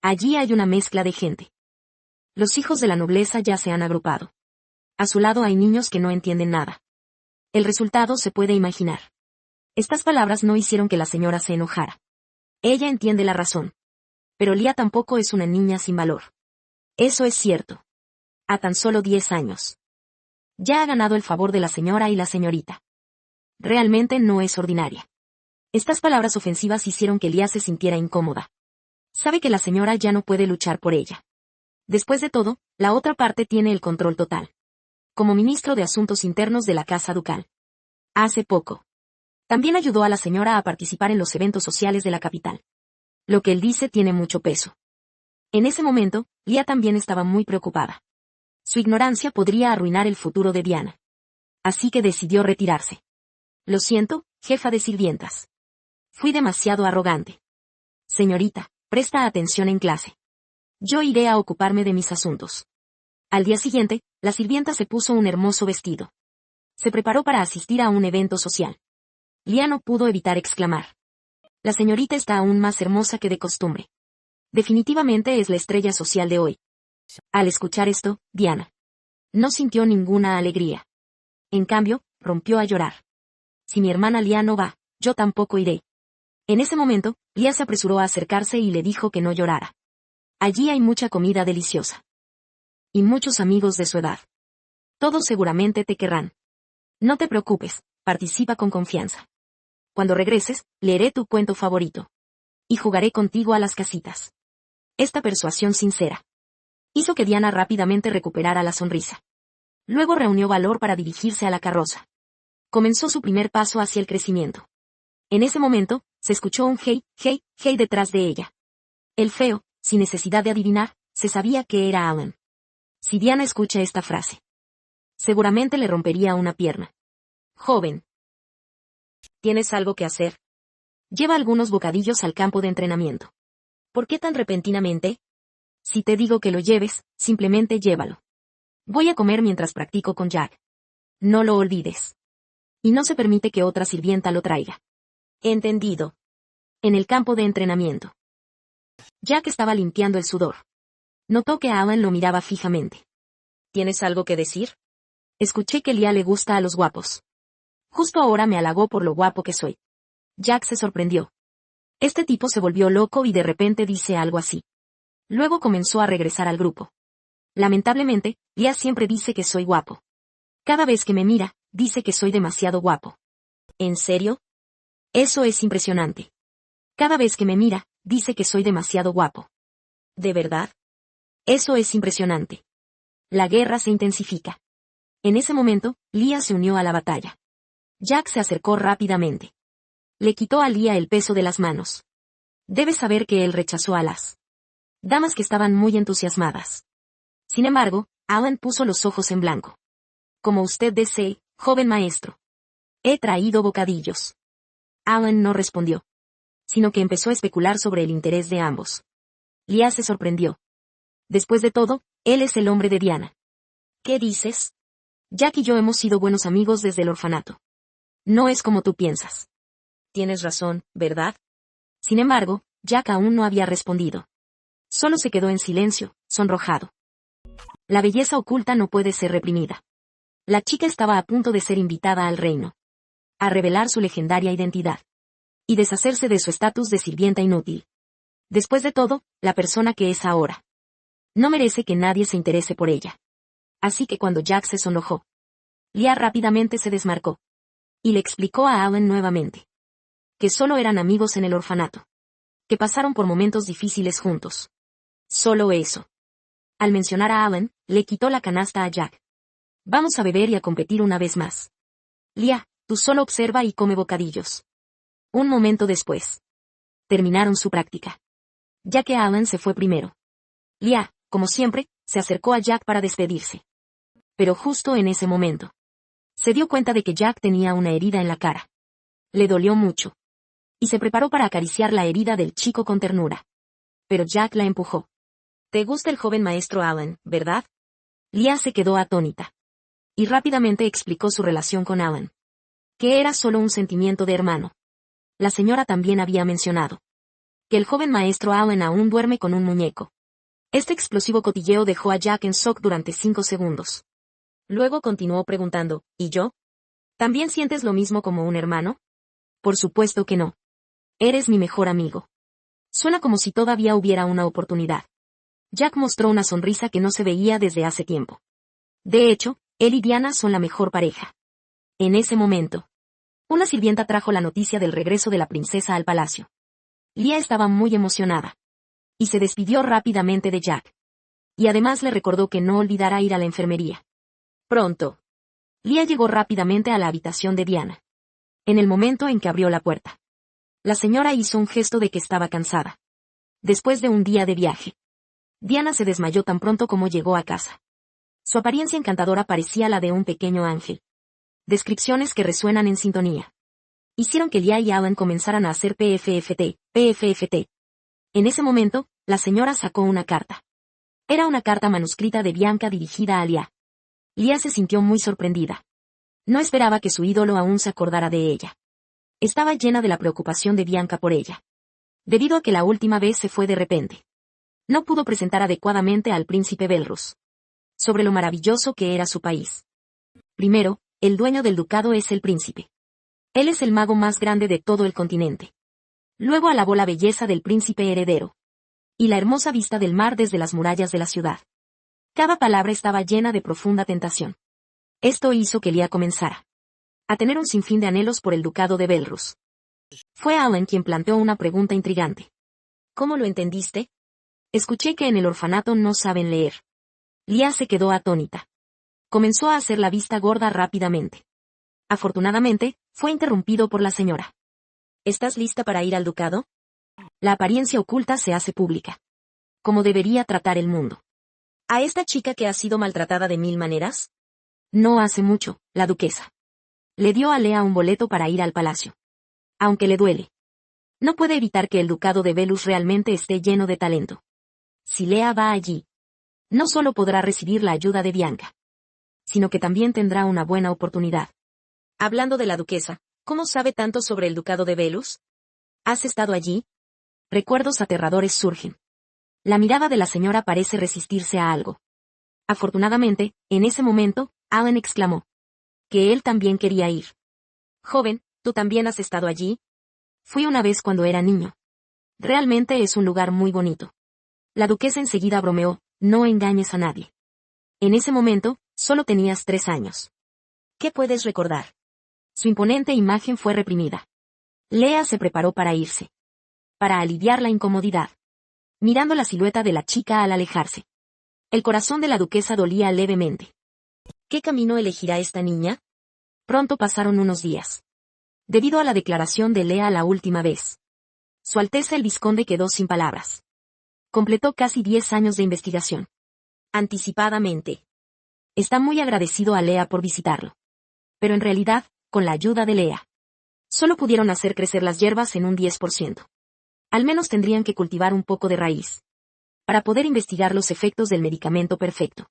Allí hay una mezcla de gente. Los hijos de la nobleza ya se han agrupado. A su lado hay niños que no entienden nada. El resultado se puede imaginar. Estas palabras no hicieron que la señora se enojara. Ella entiende la razón. Pero Leah tampoco es una niña sin valor. Eso es cierto. A tan solo 10 años. Ya ha ganado el favor de la señora y la señorita. Realmente no es ordinaria. Estas palabras ofensivas hicieron que Leah se sintiera incómoda. Sabe que la señora ya no puede luchar por ella. Después de todo, la otra parte tiene el control total. Como ministro de Asuntos Internos de la Casa Ducal. Hace poco. También ayudó a la señora a participar en los eventos sociales de la capital. Lo que él dice tiene mucho peso. En ese momento, Leah también estaba muy preocupada. Su ignorancia podría arruinar el futuro de Diana. Así que decidió retirarse. Lo siento, jefa de sirvientas. Fui demasiado arrogante. Señorita, presta atención en clase. Yo iré a ocuparme de mis asuntos. Al día siguiente, la sirvienta se puso un hermoso vestido. Se preparó para asistir a un evento social. Lia no pudo evitar exclamar. La señorita está aún más hermosa que de costumbre. Definitivamente es la estrella social de hoy. Al escuchar esto, Diana no sintió ninguna alegría. En cambio, rompió a llorar. Si mi hermana Lia no va, yo tampoco iré. En ese momento, Lia se apresuró a acercarse y le dijo que no llorara. Allí hay mucha comida deliciosa. Y muchos amigos de su edad. Todos seguramente te querrán. No te preocupes, participa con confianza. Cuando regreses, leeré tu cuento favorito. Y jugaré contigo a las casitas. Esta persuasión sincera hizo que Diana rápidamente recuperara la sonrisa. Luego reunió valor para dirigirse a la carroza. Comenzó su primer paso hacia el crecimiento. En ese momento, se escuchó un hey, hey, hey detrás de ella. El feo, sin necesidad de adivinar, se sabía que era Alan. Si Diana escucha esta frase, seguramente le rompería una pierna. Joven. ¿Tienes algo que hacer? Lleva algunos bocadillos al campo de entrenamiento. ¿Por qué tan repentinamente? Si te digo que lo lleves, simplemente llévalo. Voy a comer mientras practico con Jack. No lo olvides. Y no se permite que otra sirvienta lo traiga. Entendido. En el campo de entrenamiento. Jack estaba limpiando el sudor. Notó que Alan lo miraba fijamente. ¿Tienes algo que decir? Escuché que Lia le gusta a los guapos. Justo ahora me halagó por lo guapo que soy. Jack se sorprendió. Este tipo se volvió loco y de repente dice algo así. Luego comenzó a regresar al grupo. Lamentablemente, Lia siempre dice que soy guapo. Cada vez que me mira, dice que soy demasiado guapo. ¿En serio? Eso es impresionante. Cada vez que me mira, dice que soy demasiado guapo. ¿De verdad? Eso es impresionante. La guerra se intensifica. En ese momento, Lia se unió a la batalla. Jack se acercó rápidamente. Le quitó a Lia el peso de las manos. Debes saber que él rechazó a las damas que estaban muy entusiasmadas. Sin embargo, Alan puso los ojos en blanco. Como usted desee, joven maestro. He traído bocadillos. Alan no respondió, sino que empezó a especular sobre el interés de ambos. Lia se sorprendió. Después de todo, él es el hombre de Diana. ¿Qué dices? Jack y yo hemos sido buenos amigos desde el orfanato. No es como tú piensas. Tienes razón, ¿verdad? Sin embargo, Jack aún no había respondido. Solo se quedó en silencio, sonrojado. La belleza oculta no puede ser reprimida. La chica estaba a punto de ser invitada al reino. A revelar su legendaria identidad. Y deshacerse de su estatus de sirvienta inútil. Después de todo, la persona que es ahora. No merece que nadie se interese por ella. Así que cuando Jack se sonrojó, Lia rápidamente se desmarcó. Y le explicó a Alan nuevamente. Que solo eran amigos en el orfanato. Que pasaron por momentos difíciles juntos. Solo eso. Al mencionar a Alan, le quitó la canasta a Jack. Vamos a beber y a competir una vez más. Lia, tú solo observa y come bocadillos. Un momento después. Terminaron su práctica. Ya que Alan se fue primero. Lia, como siempre, se acercó a Jack para despedirse. Pero justo en ese momento. Se dio cuenta de que Jack tenía una herida en la cara. Le dolió mucho. Y se preparó para acariciar la herida del chico con ternura. Pero Jack la empujó. Te gusta el joven maestro Alan, ¿verdad? Lia se quedó atónita. Y rápidamente explicó su relación con Alan. Que era solo un sentimiento de hermano. La señora también había mencionado. Que el joven maestro Alan aún duerme con un muñeco. Este explosivo cotilleo dejó a Jack en shock durante 5 segundos. Luego continuó preguntando, ¿y yo? ¿También sientes lo mismo como un hermano? Por supuesto que no. Eres mi mejor amigo. Suena como si todavía hubiera una oportunidad. Jack mostró una sonrisa que no se veía desde hace tiempo. De hecho, él y Diana son la mejor pareja. En ese momento, una sirvienta trajo la noticia del regreso de la princesa al palacio. Lia estaba muy emocionada. Y se despidió rápidamente de Jack. Y además le recordó que no olvidara ir a la enfermería. Pronto. Lia llegó rápidamente a la habitación de Diana. En el momento en que abrió la puerta. La señora hizo un gesto de que estaba cansada. Después de un día de viaje. Diana se desmayó tan pronto como llegó a casa. Su apariencia encantadora parecía la de un pequeño ángel. Descripciones que resuenan en sintonía. Hicieron que Leah y Alan comenzaran a hacer PFFT. En ese momento, la señora sacó una carta. Era una carta manuscrita de Bianca dirigida a Leah. Leah se sintió muy sorprendida. No esperaba que su ídolo aún se acordara de ella. Estaba llena de la preocupación de Bianca por ella. Debido a que la última vez se fue de repente. No pudo presentar adecuadamente al príncipe Belrus. Sobre lo maravilloso que era su país. Primero, el dueño del ducado es el príncipe. Él es el mago más grande de todo el continente. Luego alabó la belleza del príncipe heredero. Y la hermosa vista del mar desde las murallas de la ciudad. Cada palabra estaba llena de profunda tentación. Esto hizo que Leah comenzara a tener un sinfín de anhelos por el ducado de Belrus. Fue Alan quien planteó una pregunta intrigante. ¿Cómo lo entendiste? Escuché que en el orfanato no saben leer. Leah se quedó atónita. Comenzó a hacer la vista gorda rápidamente. Afortunadamente, fue interrumpido por la señora. ¿Estás lista para ir al ducado? La apariencia oculta se hace pública. ¿Cómo debería tratar el mundo? ¿A esta chica que ha sido maltratada de 1000 maneras? No hace mucho, la duquesa. Le dio a Leah un boleto para ir al palacio. Aunque le duele. No puede evitar que el ducado de Belus realmente esté lleno de talento. Si Leah va allí, no solo podrá recibir la ayuda de Bianca, sino que también tendrá una buena oportunidad. Hablando de la duquesa, ¿cómo sabe tanto sobre el ducado de Belus? ¿Has estado allí? Recuerdos aterradores surgen. La mirada de la señora parece resistirse a algo. Afortunadamente, en ese momento, Alan exclamó. Que él también quería ir. Joven, ¿tú también has estado allí? Fui una vez cuando era niño. Realmente es un lugar muy bonito. La duquesa enseguida bromeó, no engañes a nadie. En ese momento, solo tenías 3 años. ¿Qué puedes recordar? Su imponente imagen fue reprimida. Leah se preparó para irse. Para aliviar la incomodidad. Mirando la silueta de la chica al alejarse. El corazón de la duquesa dolía levemente. ¿Qué camino elegirá esta niña? Pronto pasaron unos días. Debido a la declaración de Leah la última vez. Su Alteza el Vizconde quedó sin palabras. Completó casi 10 años de investigación. Anticipadamente. Está muy agradecido a Leah por visitarlo. Pero en realidad, con la ayuda de Leah, solo pudieron hacer crecer las hierbas en un 10%. Al menos tendrían que cultivar un poco de raíz. Para poder investigar los efectos del medicamento perfecto.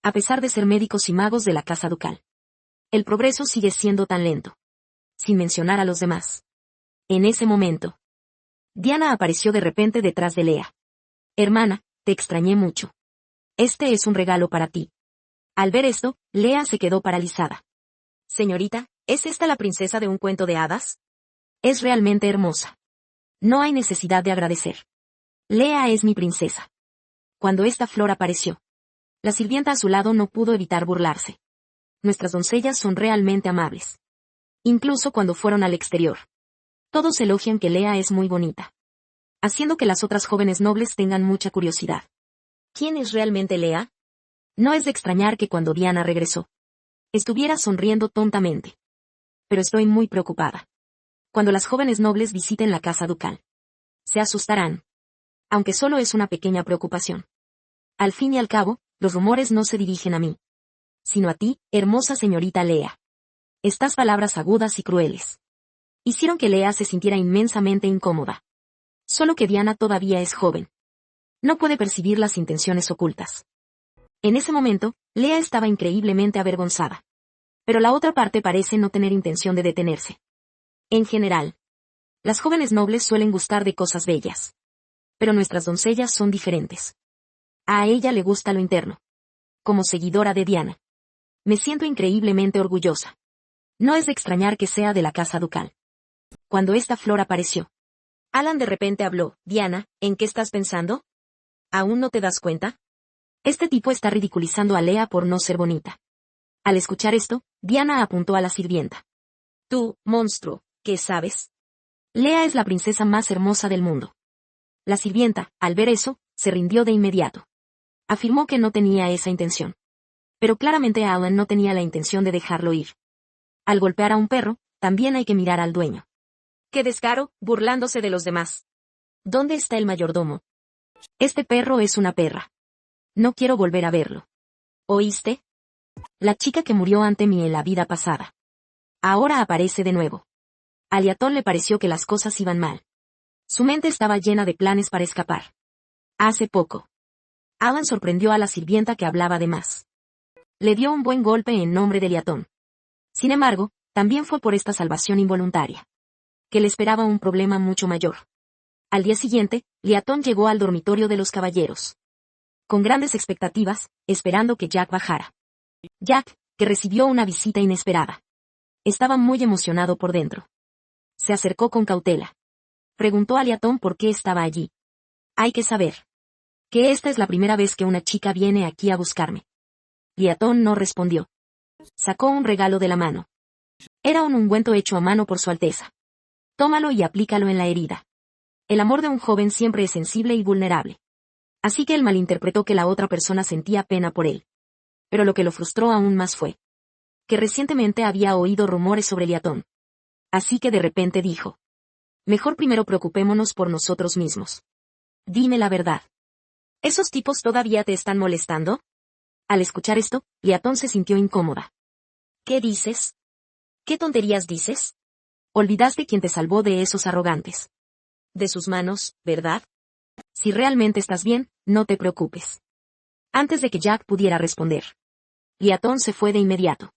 A pesar de ser médicos y magos de la casa ducal. El progreso sigue siendo tan lento. Sin mencionar a los demás. En ese momento. Diana apareció de repente detrás de Leah. Hermana, te extrañé mucho. Este es un regalo para ti. Al ver esto, Leah se quedó paralizada. Señorita, ¿es esta la princesa de un cuento de hadas? Es realmente hermosa. No hay necesidad de agradecer. Leah es mi princesa. Cuando esta flor apareció, la sirvienta a su lado no pudo evitar burlarse. Nuestras doncellas son realmente amables. Incluso cuando fueron al exterior. Todos elogian que Leah es muy bonita. Haciendo que las otras jóvenes nobles tengan mucha curiosidad. ¿Quién es realmente Leah? No es de extrañar que cuando Diana regresó, estuviera sonriendo tontamente. Pero estoy muy preocupada. Cuando las jóvenes nobles visiten la casa ducal, se asustarán. Aunque solo es una pequeña preocupación. Al fin y al cabo, los rumores no se dirigen a mí, sino a ti, hermosa señorita Leah. Estas palabras agudas y crueles hicieron que Leah se sintiera inmensamente incómoda. Solo que Diana todavía es joven. No puede percibir las intenciones ocultas. En ese momento, Leah estaba increíblemente avergonzada. Pero la otra parte parece no tener intención de detenerse. En general, las jóvenes nobles suelen gustar de cosas bellas. Pero nuestras doncellas son diferentes. A ella le gusta lo interno. Como seguidora de Diana, me siento increíblemente orgullosa. No es de extrañar que sea de la casa ducal. Cuando esta flor apareció, Alan de repente habló. Diana, ¿en qué estás pensando? ¿Aún no te das cuenta? Este tipo está ridiculizando a Leah por no ser bonita. Al escuchar esto, Diana apuntó a la sirvienta. Tú, monstruo, ¿qué sabes? Leah es la princesa más hermosa del mundo. La sirvienta, al ver eso, se rindió de inmediato. Afirmó que no tenía esa intención. Pero claramente Alan no tenía la intención de dejarlo ir. Al golpear a un perro, también hay que mirar al dueño. ¡Qué descaro!, burlándose de los demás. ¿Dónde está el mayordomo? Este perro es una perra. No quiero volver a verlo. ¿Oíste? La chica que murió ante mí en la vida pasada. Ahora aparece de nuevo. A Liatón le pareció que las cosas iban mal. Su mente estaba llena de planes para escapar. Hace poco, Alan sorprendió a la sirvienta que hablaba de más. Le dio un buen golpe en nombre de Liatón. Sin embargo, también fue por esta salvación involuntaria, que le esperaba un problema mucho mayor. Al día siguiente, Liatón llegó al dormitorio de los caballeros. Con grandes expectativas, esperando que Jack bajara. Jack, que recibió una visita inesperada. Estaba muy emocionado por dentro. Se acercó con cautela. Preguntó a Liatón por qué estaba allí. Hay que saber que esta es la primera vez que una chica viene aquí a buscarme. Liatón no respondió. Sacó un regalo de la mano. Era un ungüento hecho a mano por su Alteza. Tómalo y aplícalo en la herida. El amor de un joven siempre es sensible y vulnerable. Así que él malinterpretó que la otra persona sentía pena por él. Pero lo que lo frustró aún más fue que recientemente había oído rumores sobre Liatón. Así que de repente dijo: mejor primero preocupémonos por nosotros mismos. Dime la verdad. ¿Esos tipos todavía te están molestando? Al escuchar esto, Liatón se sintió incómoda. ¿Qué dices? ¿Qué tonterías dices? Olvidaste quién te salvó de esos arrogantes. De sus manos, ¿verdad? Si realmente estás bien, no te preocupes. Antes de que Jack pudiera responder, Liatón se fue de inmediato,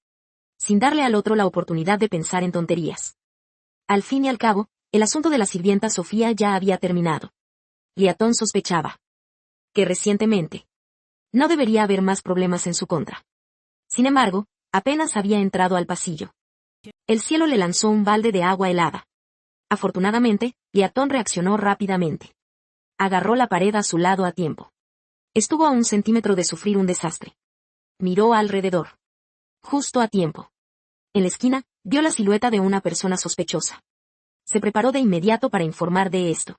sin darle al otro la oportunidad de pensar en tonterías. Al fin y al cabo, el asunto de la sirvienta Sofía ya había terminado. Liatón sospechaba que recientemente no debería haber más problemas en su contra. Sin embargo, apenas había entrado al pasillo, el cielo le lanzó un balde de agua helada. Afortunadamente, Liatón reaccionó rápidamente. Agarró la pared a su lado a tiempo. Estuvo a 1 centímetro de sufrir un desastre. Miró alrededor. Justo a tiempo. En la esquina, vio la silueta de una persona sospechosa. Se preparó de inmediato para informar de esto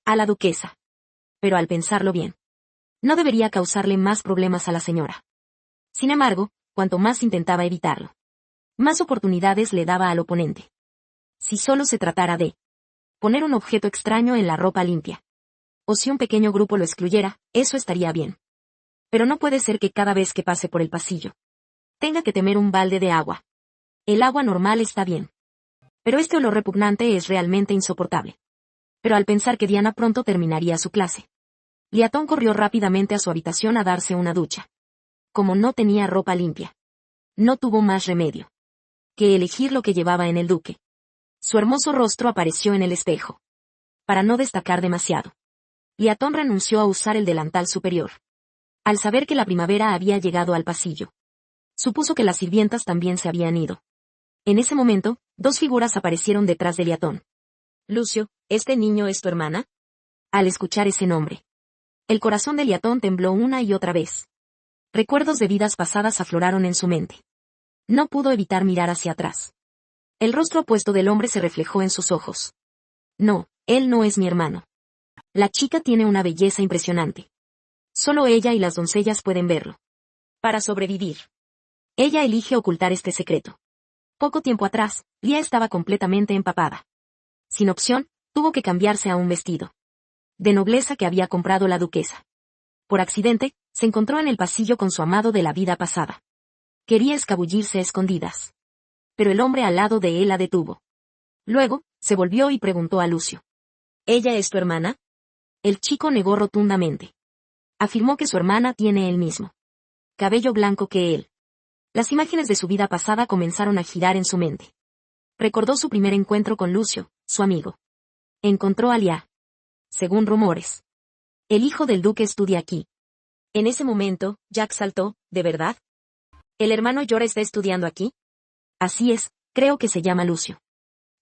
a la duquesa. Pero al pensarlo bien, no debería causarle más problemas a la señora. Sin embargo, cuanto más intentaba evitarlo, más oportunidades le daba al oponente. Si solo se tratara de poner un objeto extraño en la ropa limpia, o si un pequeño grupo lo excluyera, eso estaría bien. Pero no puede ser que cada vez que pase por el pasillo tenga que temer un balde de agua. El agua normal está bien. Pero este olor repugnante es realmente insoportable. Pero al pensar que Diana pronto terminaría su clase, Liatón corrió rápidamente a su habitación a darse una ducha. Como no tenía ropa limpia, no tuvo más remedio que elegir lo que llevaba en el duque. Su hermoso rostro apareció en el espejo. Para no destacar demasiado, Liatón renunció a usar el delantal superior. Al saber que la primavera había llegado al pasillo, supuso que las sirvientas también se habían ido. En ese momento, 2 figuras aparecieron detrás de Liatón. Lucio, ¿este niño es tu hermana? Al escuchar ese nombre, el corazón de Liatón tembló una y otra vez. Recuerdos de vidas pasadas afloraron en su mente. No pudo evitar mirar hacia atrás. El rostro apuesto del hombre se reflejó en sus ojos. No, él no es mi hermano. La chica tiene una belleza impresionante. Solo ella y las doncellas pueden verlo. Para sobrevivir, ella elige ocultar este secreto. Poco tiempo atrás, Lia estaba completamente empapada. Sin opción, tuvo que cambiarse a un vestido de nobleza que había comprado la duquesa. Por accidente, se encontró en el pasillo con su amado de la vida pasada. Quería escabullirse a escondidas, pero el hombre al lado de él la detuvo. Luego, se volvió y preguntó a Lucio: ¿Ella es tu hermana? El chico negó rotundamente. Afirmó que su hermana tiene el mismo cabello blanco que él. Las imágenes de su vida pasada comenzaron a girar en su mente. Recordó su primer encuentro con Lucio, su amigo. Encontró a Lia. Según rumores, el hijo del duque estudia aquí. En ese momento, Jack saltó: ¿de verdad? ¿El hermano Yor está estudiando aquí? Así es, creo que se llama Lucio.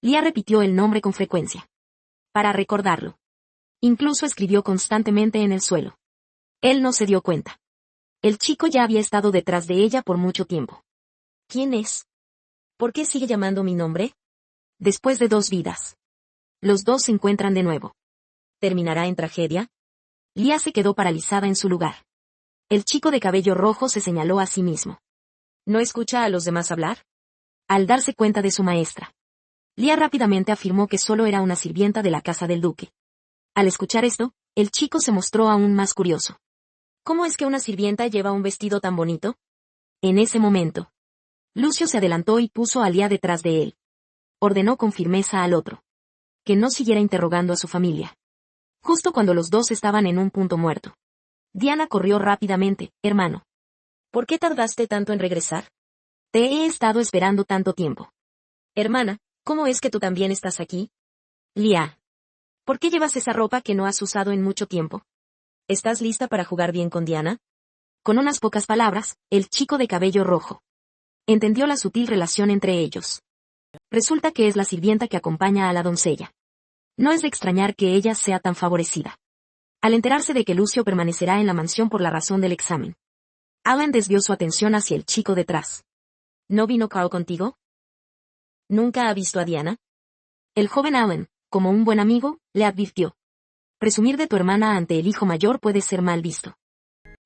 Lia repitió el nombre con frecuencia, para recordarlo. Incluso escribió constantemente en el suelo. Él no se dio cuenta. El chico ya había estado detrás de ella por mucho tiempo. ¿Quién es? ¿Por qué sigue llamando mi nombre? Después de 2 vidas, los dos se encuentran de nuevo. ¿Terminará en tragedia? Lia se quedó paralizada en su lugar. El chico de cabello rojo se señaló a sí mismo. ¿No escucha a los demás hablar? Al darse cuenta de su maestra, Lia rápidamente afirmó que solo era una sirvienta de la casa del duque. Al escuchar esto, el chico se mostró aún más curioso. ¿Cómo es que una sirvienta lleva un vestido tan bonito? En ese momento, Lucio se adelantó y puso a Lia detrás de él. Ordenó con firmeza al otro que no siguiera interrogando a su familia. Justo cuando los dos estaban en un punto muerto, Diana corrió rápidamente. Hermano, ¿por qué tardaste tanto en regresar? Te he estado esperando tanto tiempo. Hermana, ¿cómo es que tú también estás aquí? Lia, ¿por qué llevas esa ropa que no has usado en mucho tiempo? ¿Estás lista para jugar bien con Diana? Con unas pocas palabras, el chico de cabello rojo entendió la sutil relación entre ellos. Resulta que es la sirvienta que acompaña a la doncella. No es de extrañar que ella sea tan favorecida. Al enterarse de que Lucio permanecerá en la mansión por la razón del examen, Alan desvió su atención hacia el chico detrás. ¿No vino Carl contigo? ¿Nunca ha visto a Diana? El joven Alan, como un buen amigo, le advirtió. Presumir de tu hermana ante el hijo mayor puede ser mal visto.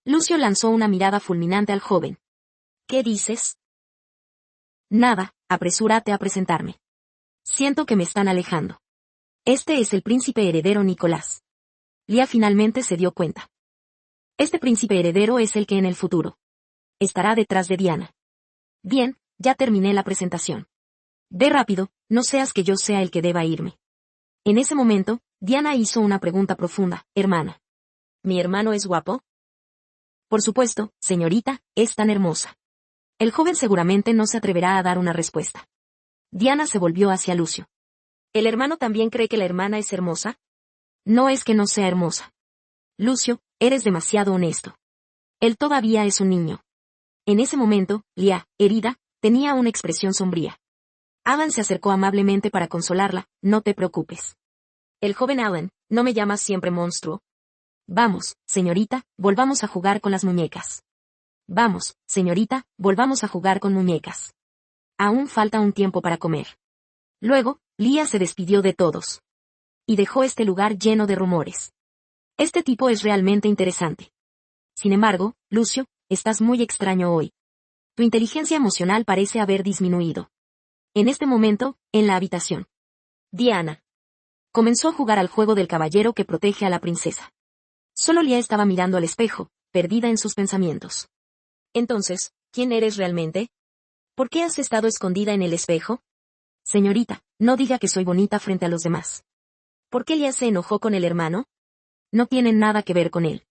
Lucio lanzó una mirada fulminante al joven. ¿Qué dices? Nada, apresúrate a presentarme. Siento que me están alejando. Este es el príncipe heredero Nicolás. Lia finalmente se dio cuenta. Este príncipe heredero es el que en el futuro estará detrás de Diana. Bien, ya terminé la presentación. Ve rápido, no seas que yo sea el que deba irme. En ese momento, Diana hizo una pregunta profunda. Hermana, ¿mi hermano es guapo? Por supuesto, señorita, es tan hermosa. El joven seguramente no se atreverá a dar una respuesta. Diana se volvió hacia Lucio. ¿El hermano también cree que la hermana es hermosa? No es que no sea hermosa. Lucio, eres demasiado honesto. Él todavía es un niño. En ese momento, Lia, herida, tenía una expresión sombría. Alan se acercó amablemente para consolarla. No te preocupes. El joven Alan, ¿no me llamas siempre monstruo? Vamos, señorita, volvamos a jugar con las muñecas. Vamos, señorita, volvamos a jugar con muñecas. Aún falta un tiempo para comer. Luego, Lia se despidió de todos. Y dejó este lugar lleno de rumores. Este tipo es realmente interesante. Sin embargo, Lucio, estás muy extraño hoy. Tu inteligencia emocional parece haber disminuido. En este momento, en la habitación, Diana comenzó a jugar al juego del caballero que protege a la princesa. Solo Lia estaba mirando al espejo, perdida en sus pensamientos. Entonces, ¿quién eres realmente? ¿Por qué has estado escondida en el espejo? Señorita, no diga que soy bonita frente a los demás. ¿Por qué Lia se enojó con el hermano? No tiene nada que ver con él.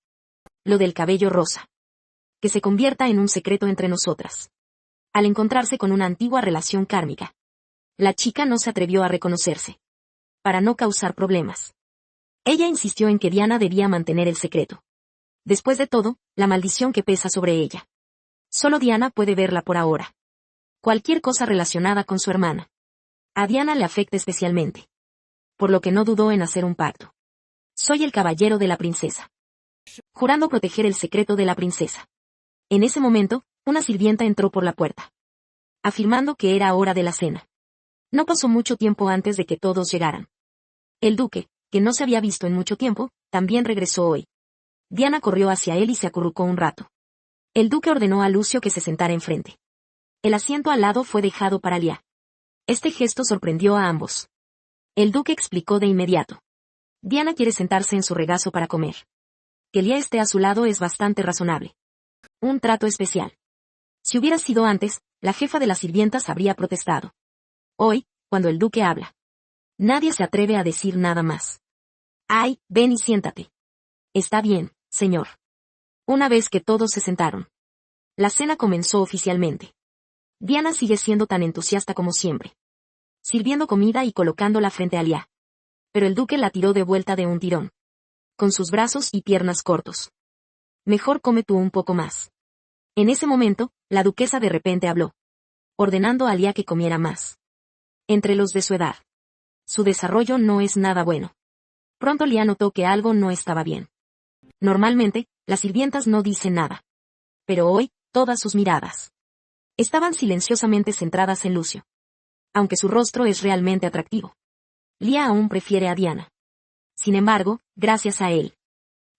Lo del cabello rosa. Que se convierta en un secreto entre nosotras. Al encontrarse con una antigua relación kármica, la chica no se atrevió a reconocerse. Para no causar problemas. Ella insistió en que Diana debía mantener el secreto. Después de todo, la maldición que pesa sobre ella. Solo Diana puede verla por ahora. Cualquier cosa relacionada con su hermana. A Diana le afecta especialmente. Por lo que no dudó en hacer un pacto. Soy el caballero de la princesa. Jurando proteger el secreto de la princesa. En ese momento, una sirvienta entró por la puerta. Afirmando que era hora de la cena. No pasó mucho tiempo antes de que todos llegaran. El duque, que no se había visto en mucho tiempo, también regresó hoy. Diana corrió hacia él y se acurrucó un rato. El duque ordenó a Lucio que se sentara enfrente. El asiento al lado fue dejado para Lia. Este gesto sorprendió a ambos. El duque explicó de inmediato. Diana quiere sentarse en su regazo para comer. Que Lia esté a su lado es bastante razonable. Un trato especial. Si hubiera sido antes, la jefa de las sirvientas habría protestado. Hoy, cuando el duque habla, nadie se atreve a decir nada más. Ay, ven y siéntate. Está bien, señor. Una vez que todos se sentaron, la cena comenzó oficialmente. Diana sigue siendo tan entusiasta como siempre. Sirviendo comida y colocándola frente a Lia. Pero el duque la tiró de vuelta de un tirón. Con sus brazos y piernas cortos. Mejor come tú un poco más. En ese momento, la duquesa de repente habló. Ordenando a Lia que comiera más. Entre los de su edad. Su desarrollo no es nada bueno. Pronto Lia notó que algo no estaba bien. Normalmente, las sirvientas no dicen nada. Pero hoy, todas sus miradas estaban silenciosamente centradas en Lucio. Aunque su rostro es realmente atractivo. Lia aún prefiere a Diana. Sin embargo, gracias a él.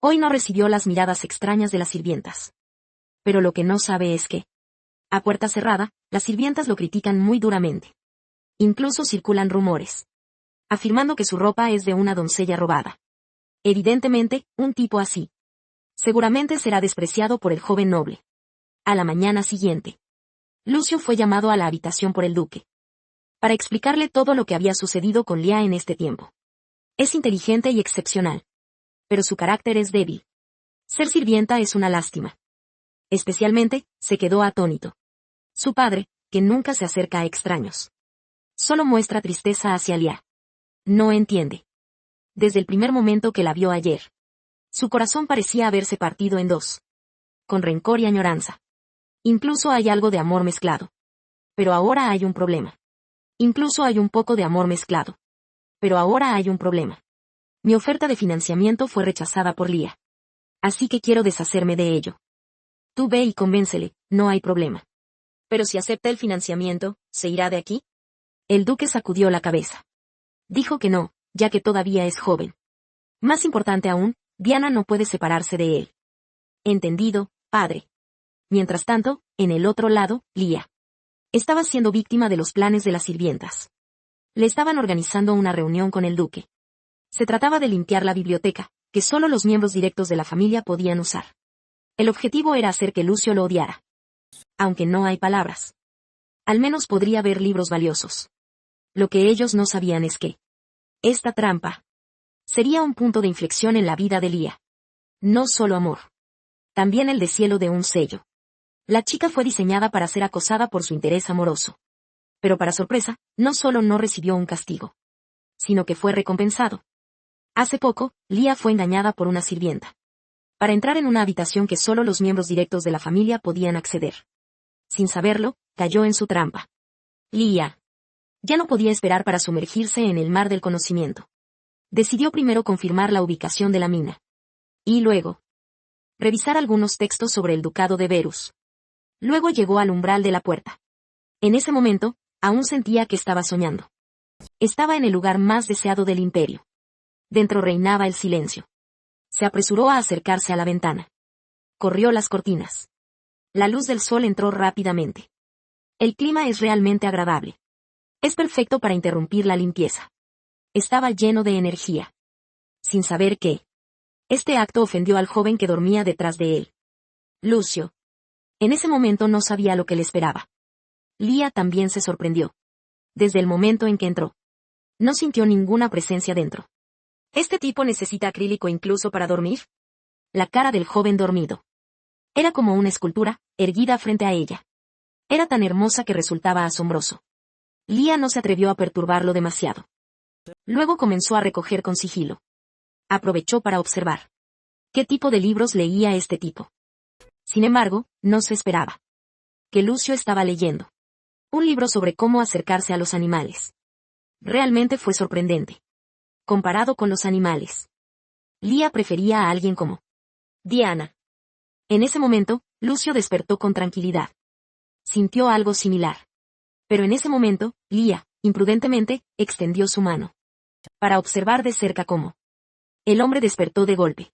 Hoy no recibió las miradas extrañas de las sirvientas. Pero lo que no sabe es que, a puerta cerrada, las sirvientas lo critican muy duramente. Incluso circulan rumores. Afirmando que su ropa es de una doncella robada. Evidentemente, un tipo así. Seguramente será despreciado por el joven noble. A la mañana siguiente. Lucio fue llamado a la habitación por el duque para explicarle todo lo que había sucedido con Lia en este tiempo. Es inteligente y excepcional, pero su carácter es débil. Ser sirvienta es una lástima. Especialmente, se quedó atónito. Su padre, que nunca se acerca a extraños, solo muestra tristeza hacia Lia. No entiende. Desde el primer momento que la vio ayer, su corazón parecía haberse partido en dos, con rencor y añoranza. Incluso hay algo de amor mezclado. Pero ahora hay un problema. Incluso hay un poco de amor mezclado. Pero ahora hay un problema. Mi oferta de financiamiento fue rechazada por Lia. Así que quiero deshacerme de ello. Tú ve y convéncele, no hay problema. Pero si acepta el financiamiento, ¿se irá de aquí? El duque sacudió la cabeza. Dijo que no, ya que todavía es joven. Más importante aún, Diana no puede separarse de él. Entendido, padre. Mientras tanto, en el otro lado, Lia estaba siendo víctima de los planes de las sirvientas. Le estaban organizando una reunión con el duque. Se trataba de limpiar la biblioteca, que solo los miembros directos de la familia podían usar. El objetivo era hacer que Lucio lo odiara. Aunque no hay palabras. Al menos podría haber libros valiosos. Lo que ellos no sabían es que esta trampa sería un punto de inflexión en la vida de Lia. No solo amor. También el deshielo de un sello. La chica fue diseñada para ser acosada por su interés amoroso. Pero para sorpresa, no solo no recibió un castigo, sino que fue recompensado. Hace poco, Lia fue engañada por una sirvienta para entrar en una habitación que solo los miembros directos de la familia podían acceder. Sin saberlo, cayó en su trampa. Lia ya no podía esperar para sumergirse en el mar del conocimiento. Decidió primero confirmar la ubicación de la mina. Y luego, revisar algunos textos sobre el ducado de Verus. Luego llegó al umbral de la puerta. En ese momento, aún sentía que estaba soñando. Estaba en el lugar más deseado del imperio. Dentro reinaba el silencio. Se apresuró a acercarse a la ventana. Corrió las cortinas. La luz del sol entró rápidamente. El clima es realmente agradable. Es perfecto para interrumpir la limpieza. Estaba lleno de energía. Sin saber qué. Este acto ofendió al joven que dormía detrás de él. Lucio. En ese momento no sabía lo que le esperaba. Lia también se sorprendió. Desde el momento en que entró. No sintió ninguna presencia dentro. ¿Este tipo necesita acrílico incluso para dormir? La cara del joven dormido. Era como una escultura, erguida frente a ella. Era tan hermosa que resultaba asombroso. Lia no se atrevió a perturbarlo demasiado. Luego comenzó a recoger con sigilo. Aprovechó para observar. ¿Qué tipo de libros leía este tipo? Sin embargo, no se esperaba que Lucio estaba leyendo un libro sobre cómo acercarse a los animales. Realmente fue sorprendente. Comparado con los animales, Lia prefería a alguien como Diana. En ese momento, Lucio despertó con tranquilidad. Sintió algo similar. Pero en ese momento, Lia, imprudentemente, extendió su mano para observar de cerca cómo el hombre despertó de golpe.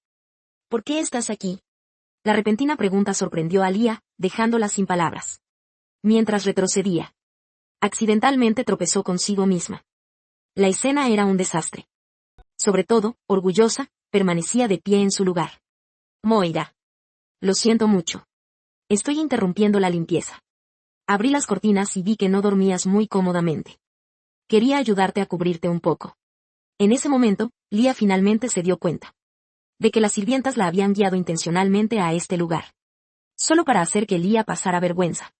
¿Por qué estás aquí? La repentina pregunta sorprendió a Lia, dejándola sin palabras. Mientras retrocedía, accidentalmente tropezó consigo misma. La escena era un desastre. Sobre todo, orgullosa, permanecía de pie en su lugar. Moira. Lo siento mucho. Estoy interrumpiendo la limpieza. Abrí las cortinas y vi que no dormías muy cómodamente. Quería ayudarte a cubrirte un poco. En ese momento, Lia finalmente se dio cuenta de que las sirvientas la habían guiado intencionalmente a este lugar. Solo para hacer que Lia pasara vergüenza.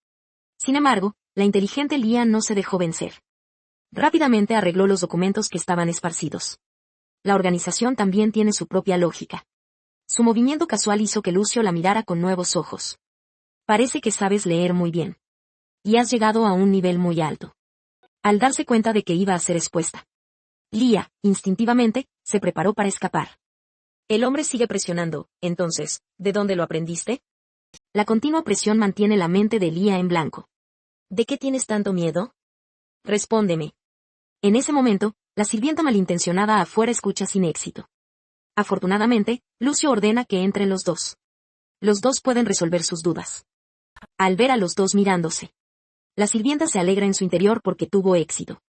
Sin embargo, la inteligente Lia no se dejó vencer. Rápidamente arregló los documentos que estaban esparcidos. La organización también tiene su propia lógica. Su movimiento casual hizo que Lucio la mirara con nuevos ojos. Parece que sabes leer muy bien. Y has llegado a un nivel muy alto. Al darse cuenta de que iba a ser expuesta, Lia, instintivamente, se preparó para escapar. El hombre sigue presionando, entonces, ¿de dónde lo aprendiste? La continua presión mantiene la mente de Lia en blanco. ¿De qué tienes tanto miedo? Respóndeme. En ese momento, la sirvienta malintencionada afuera escucha sin éxito. Afortunadamente, Lucio ordena que entren los dos. Los dos pueden resolver sus dudas. Al ver a los dos mirándose, la sirvienta se alegra en su interior porque tuvo éxito.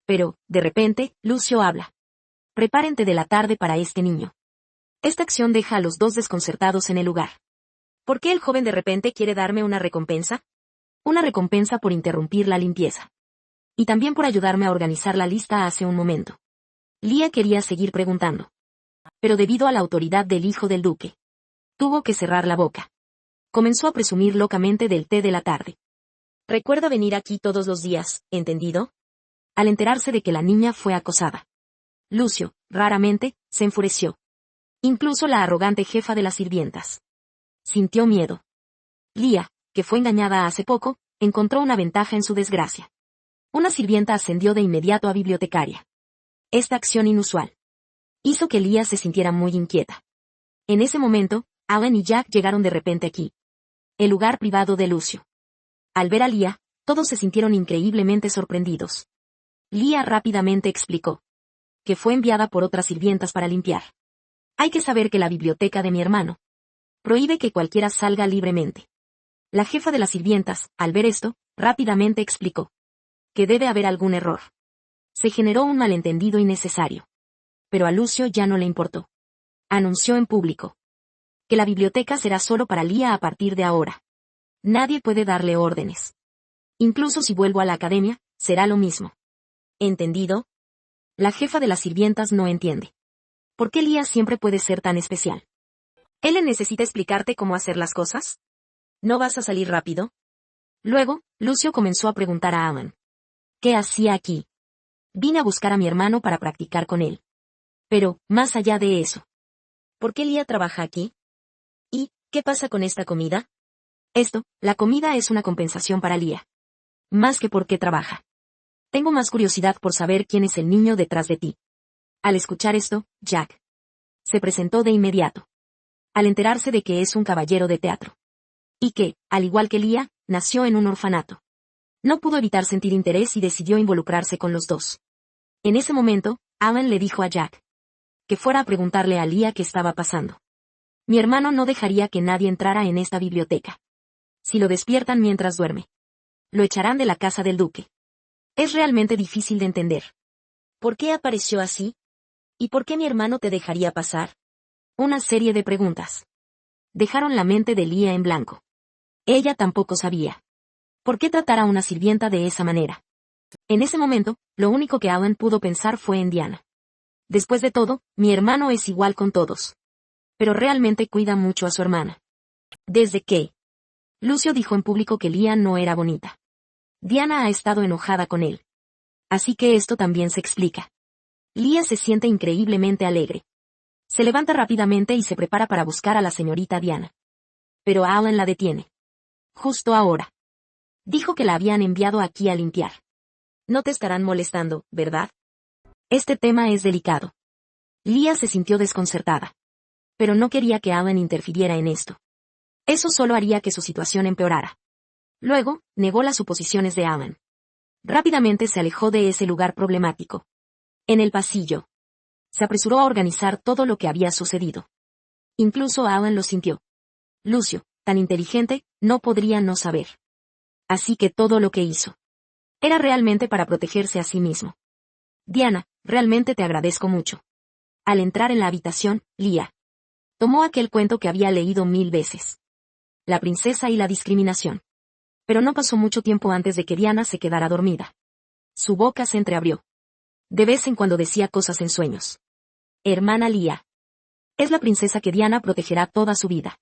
Pero, de repente, Lucio habla. Prepárense de la tarde para este niño. Esta acción deja a los dos desconcertados en el lugar. ¿Por qué el joven de repente quiere darme una recompensa? Una recompensa por interrumpir la limpieza. Y también por ayudarme a organizar la lista hace un momento. Leah quería seguir preguntando. Pero debido a la autoridad del hijo del duque, tuvo que cerrar la boca. Comenzó a presumir locamente del té de la tarde. Recuerda venir aquí todos los días, ¿entendido? Al enterarse de que la niña fue acosada. Lucio, raramente, se enfureció. Incluso la arrogante jefa de las sirvientas. Sintió miedo. Leah, que fue engañada hace poco, encontró una ventaja en su desgracia. Una sirvienta ascendió de inmediato a bibliotecaria. Esta acción inusual hizo que Leah se sintiera muy inquieta. En ese momento, Alan y Jack llegaron de repente aquí. El lugar privado de Lucio. Al ver a Leah, todos se sintieron increíblemente sorprendidos. Leah rápidamente explicó que fue enviada por otras sirvientas para limpiar. Hay que saber que la biblioteca de mi hermano prohíbe que cualquiera salga libremente. La jefa de las sirvientas, al ver esto, rápidamente explicó que debe haber algún error. Se generó un malentendido innecesario. Pero a Lucio ya no le importó. Anunció en público que la biblioteca será solo para Leah a partir de ahora. Nadie puede darle órdenes. Incluso si vuelvo a la academia, será lo mismo. ¿Entendido? La jefa de las sirvientas no entiende. ¿Por qué Leah siempre puede ser tan especial? ¿Él necesita explicarte cómo hacer las cosas? ¿No vas a salir rápido? Luego, Lucio comenzó a preguntar a Alan. ¿Qué hacía aquí? Vine a buscar a mi hermano para practicar con él. Pero, más allá de eso, ¿por qué Leah trabaja aquí? ¿Y qué pasa con esta comida? La comida es una compensación para Leah. Más que por qué trabaja. Tengo más curiosidad por saber quién es el niño detrás de ti. Al escuchar esto, Jack se presentó de inmediato. Al enterarse de que es un caballero de teatro. Y que, al igual que Leah, nació en un orfanato. No pudo evitar sentir interés y decidió involucrarse con los dos. En ese momento, Alan le dijo a Jack que fuera a preguntarle a Leah qué estaba pasando. Mi hermano no dejaría que nadie entrara en esta biblioteca. Si lo despiertan mientras duerme, lo echarán de la casa del duque. Es realmente difícil de entender. ¿Por qué apareció así? ¿Y por qué mi hermano te dejaría pasar? Una serie de preguntas dejaron la mente de Leah en blanco. Ella tampoco sabía por qué tratar a una sirvienta de esa manera. En ese momento, lo único que Alan pudo pensar fue en Diana. Después de todo, mi hermano es igual con todos. Pero realmente cuida mucho a su hermana. Desde que Lucio dijo en público que Leah no era bonita. Diana ha estado enojada con él. Así que esto también se explica. Leah se siente increíblemente alegre. Se levanta rápidamente y se prepara para buscar a la señorita Diana. Pero Alan la detiene. Justo ahora. Dijo que la habían enviado aquí a limpiar. No te estarán molestando, ¿verdad? Este tema es delicado. Leah se sintió desconcertada. Pero no quería que Alan interfiriera en esto. Eso solo haría que su situación empeorara. Luego, negó las suposiciones de Alan. Rápidamente se alejó de ese lugar problemático. En el pasillo. Se apresuró a organizar todo lo que había sucedido. Incluso Alan lo sintió. Lucio, tan inteligente, no podría no saber. Así que todo lo que hizo era realmente para protegerse a sí mismo. Diana, realmente te agradezco mucho. Al entrar en la habitación, Leah tomó aquel cuento que había leído 1000 veces. La princesa y la discriminación. Pero no pasó mucho tiempo antes de que Diana se quedara dormida. Su boca se entreabrió. De vez en cuando decía cosas en sueños. Hermana Leah. Es la princesa que Diana protegerá toda su vida.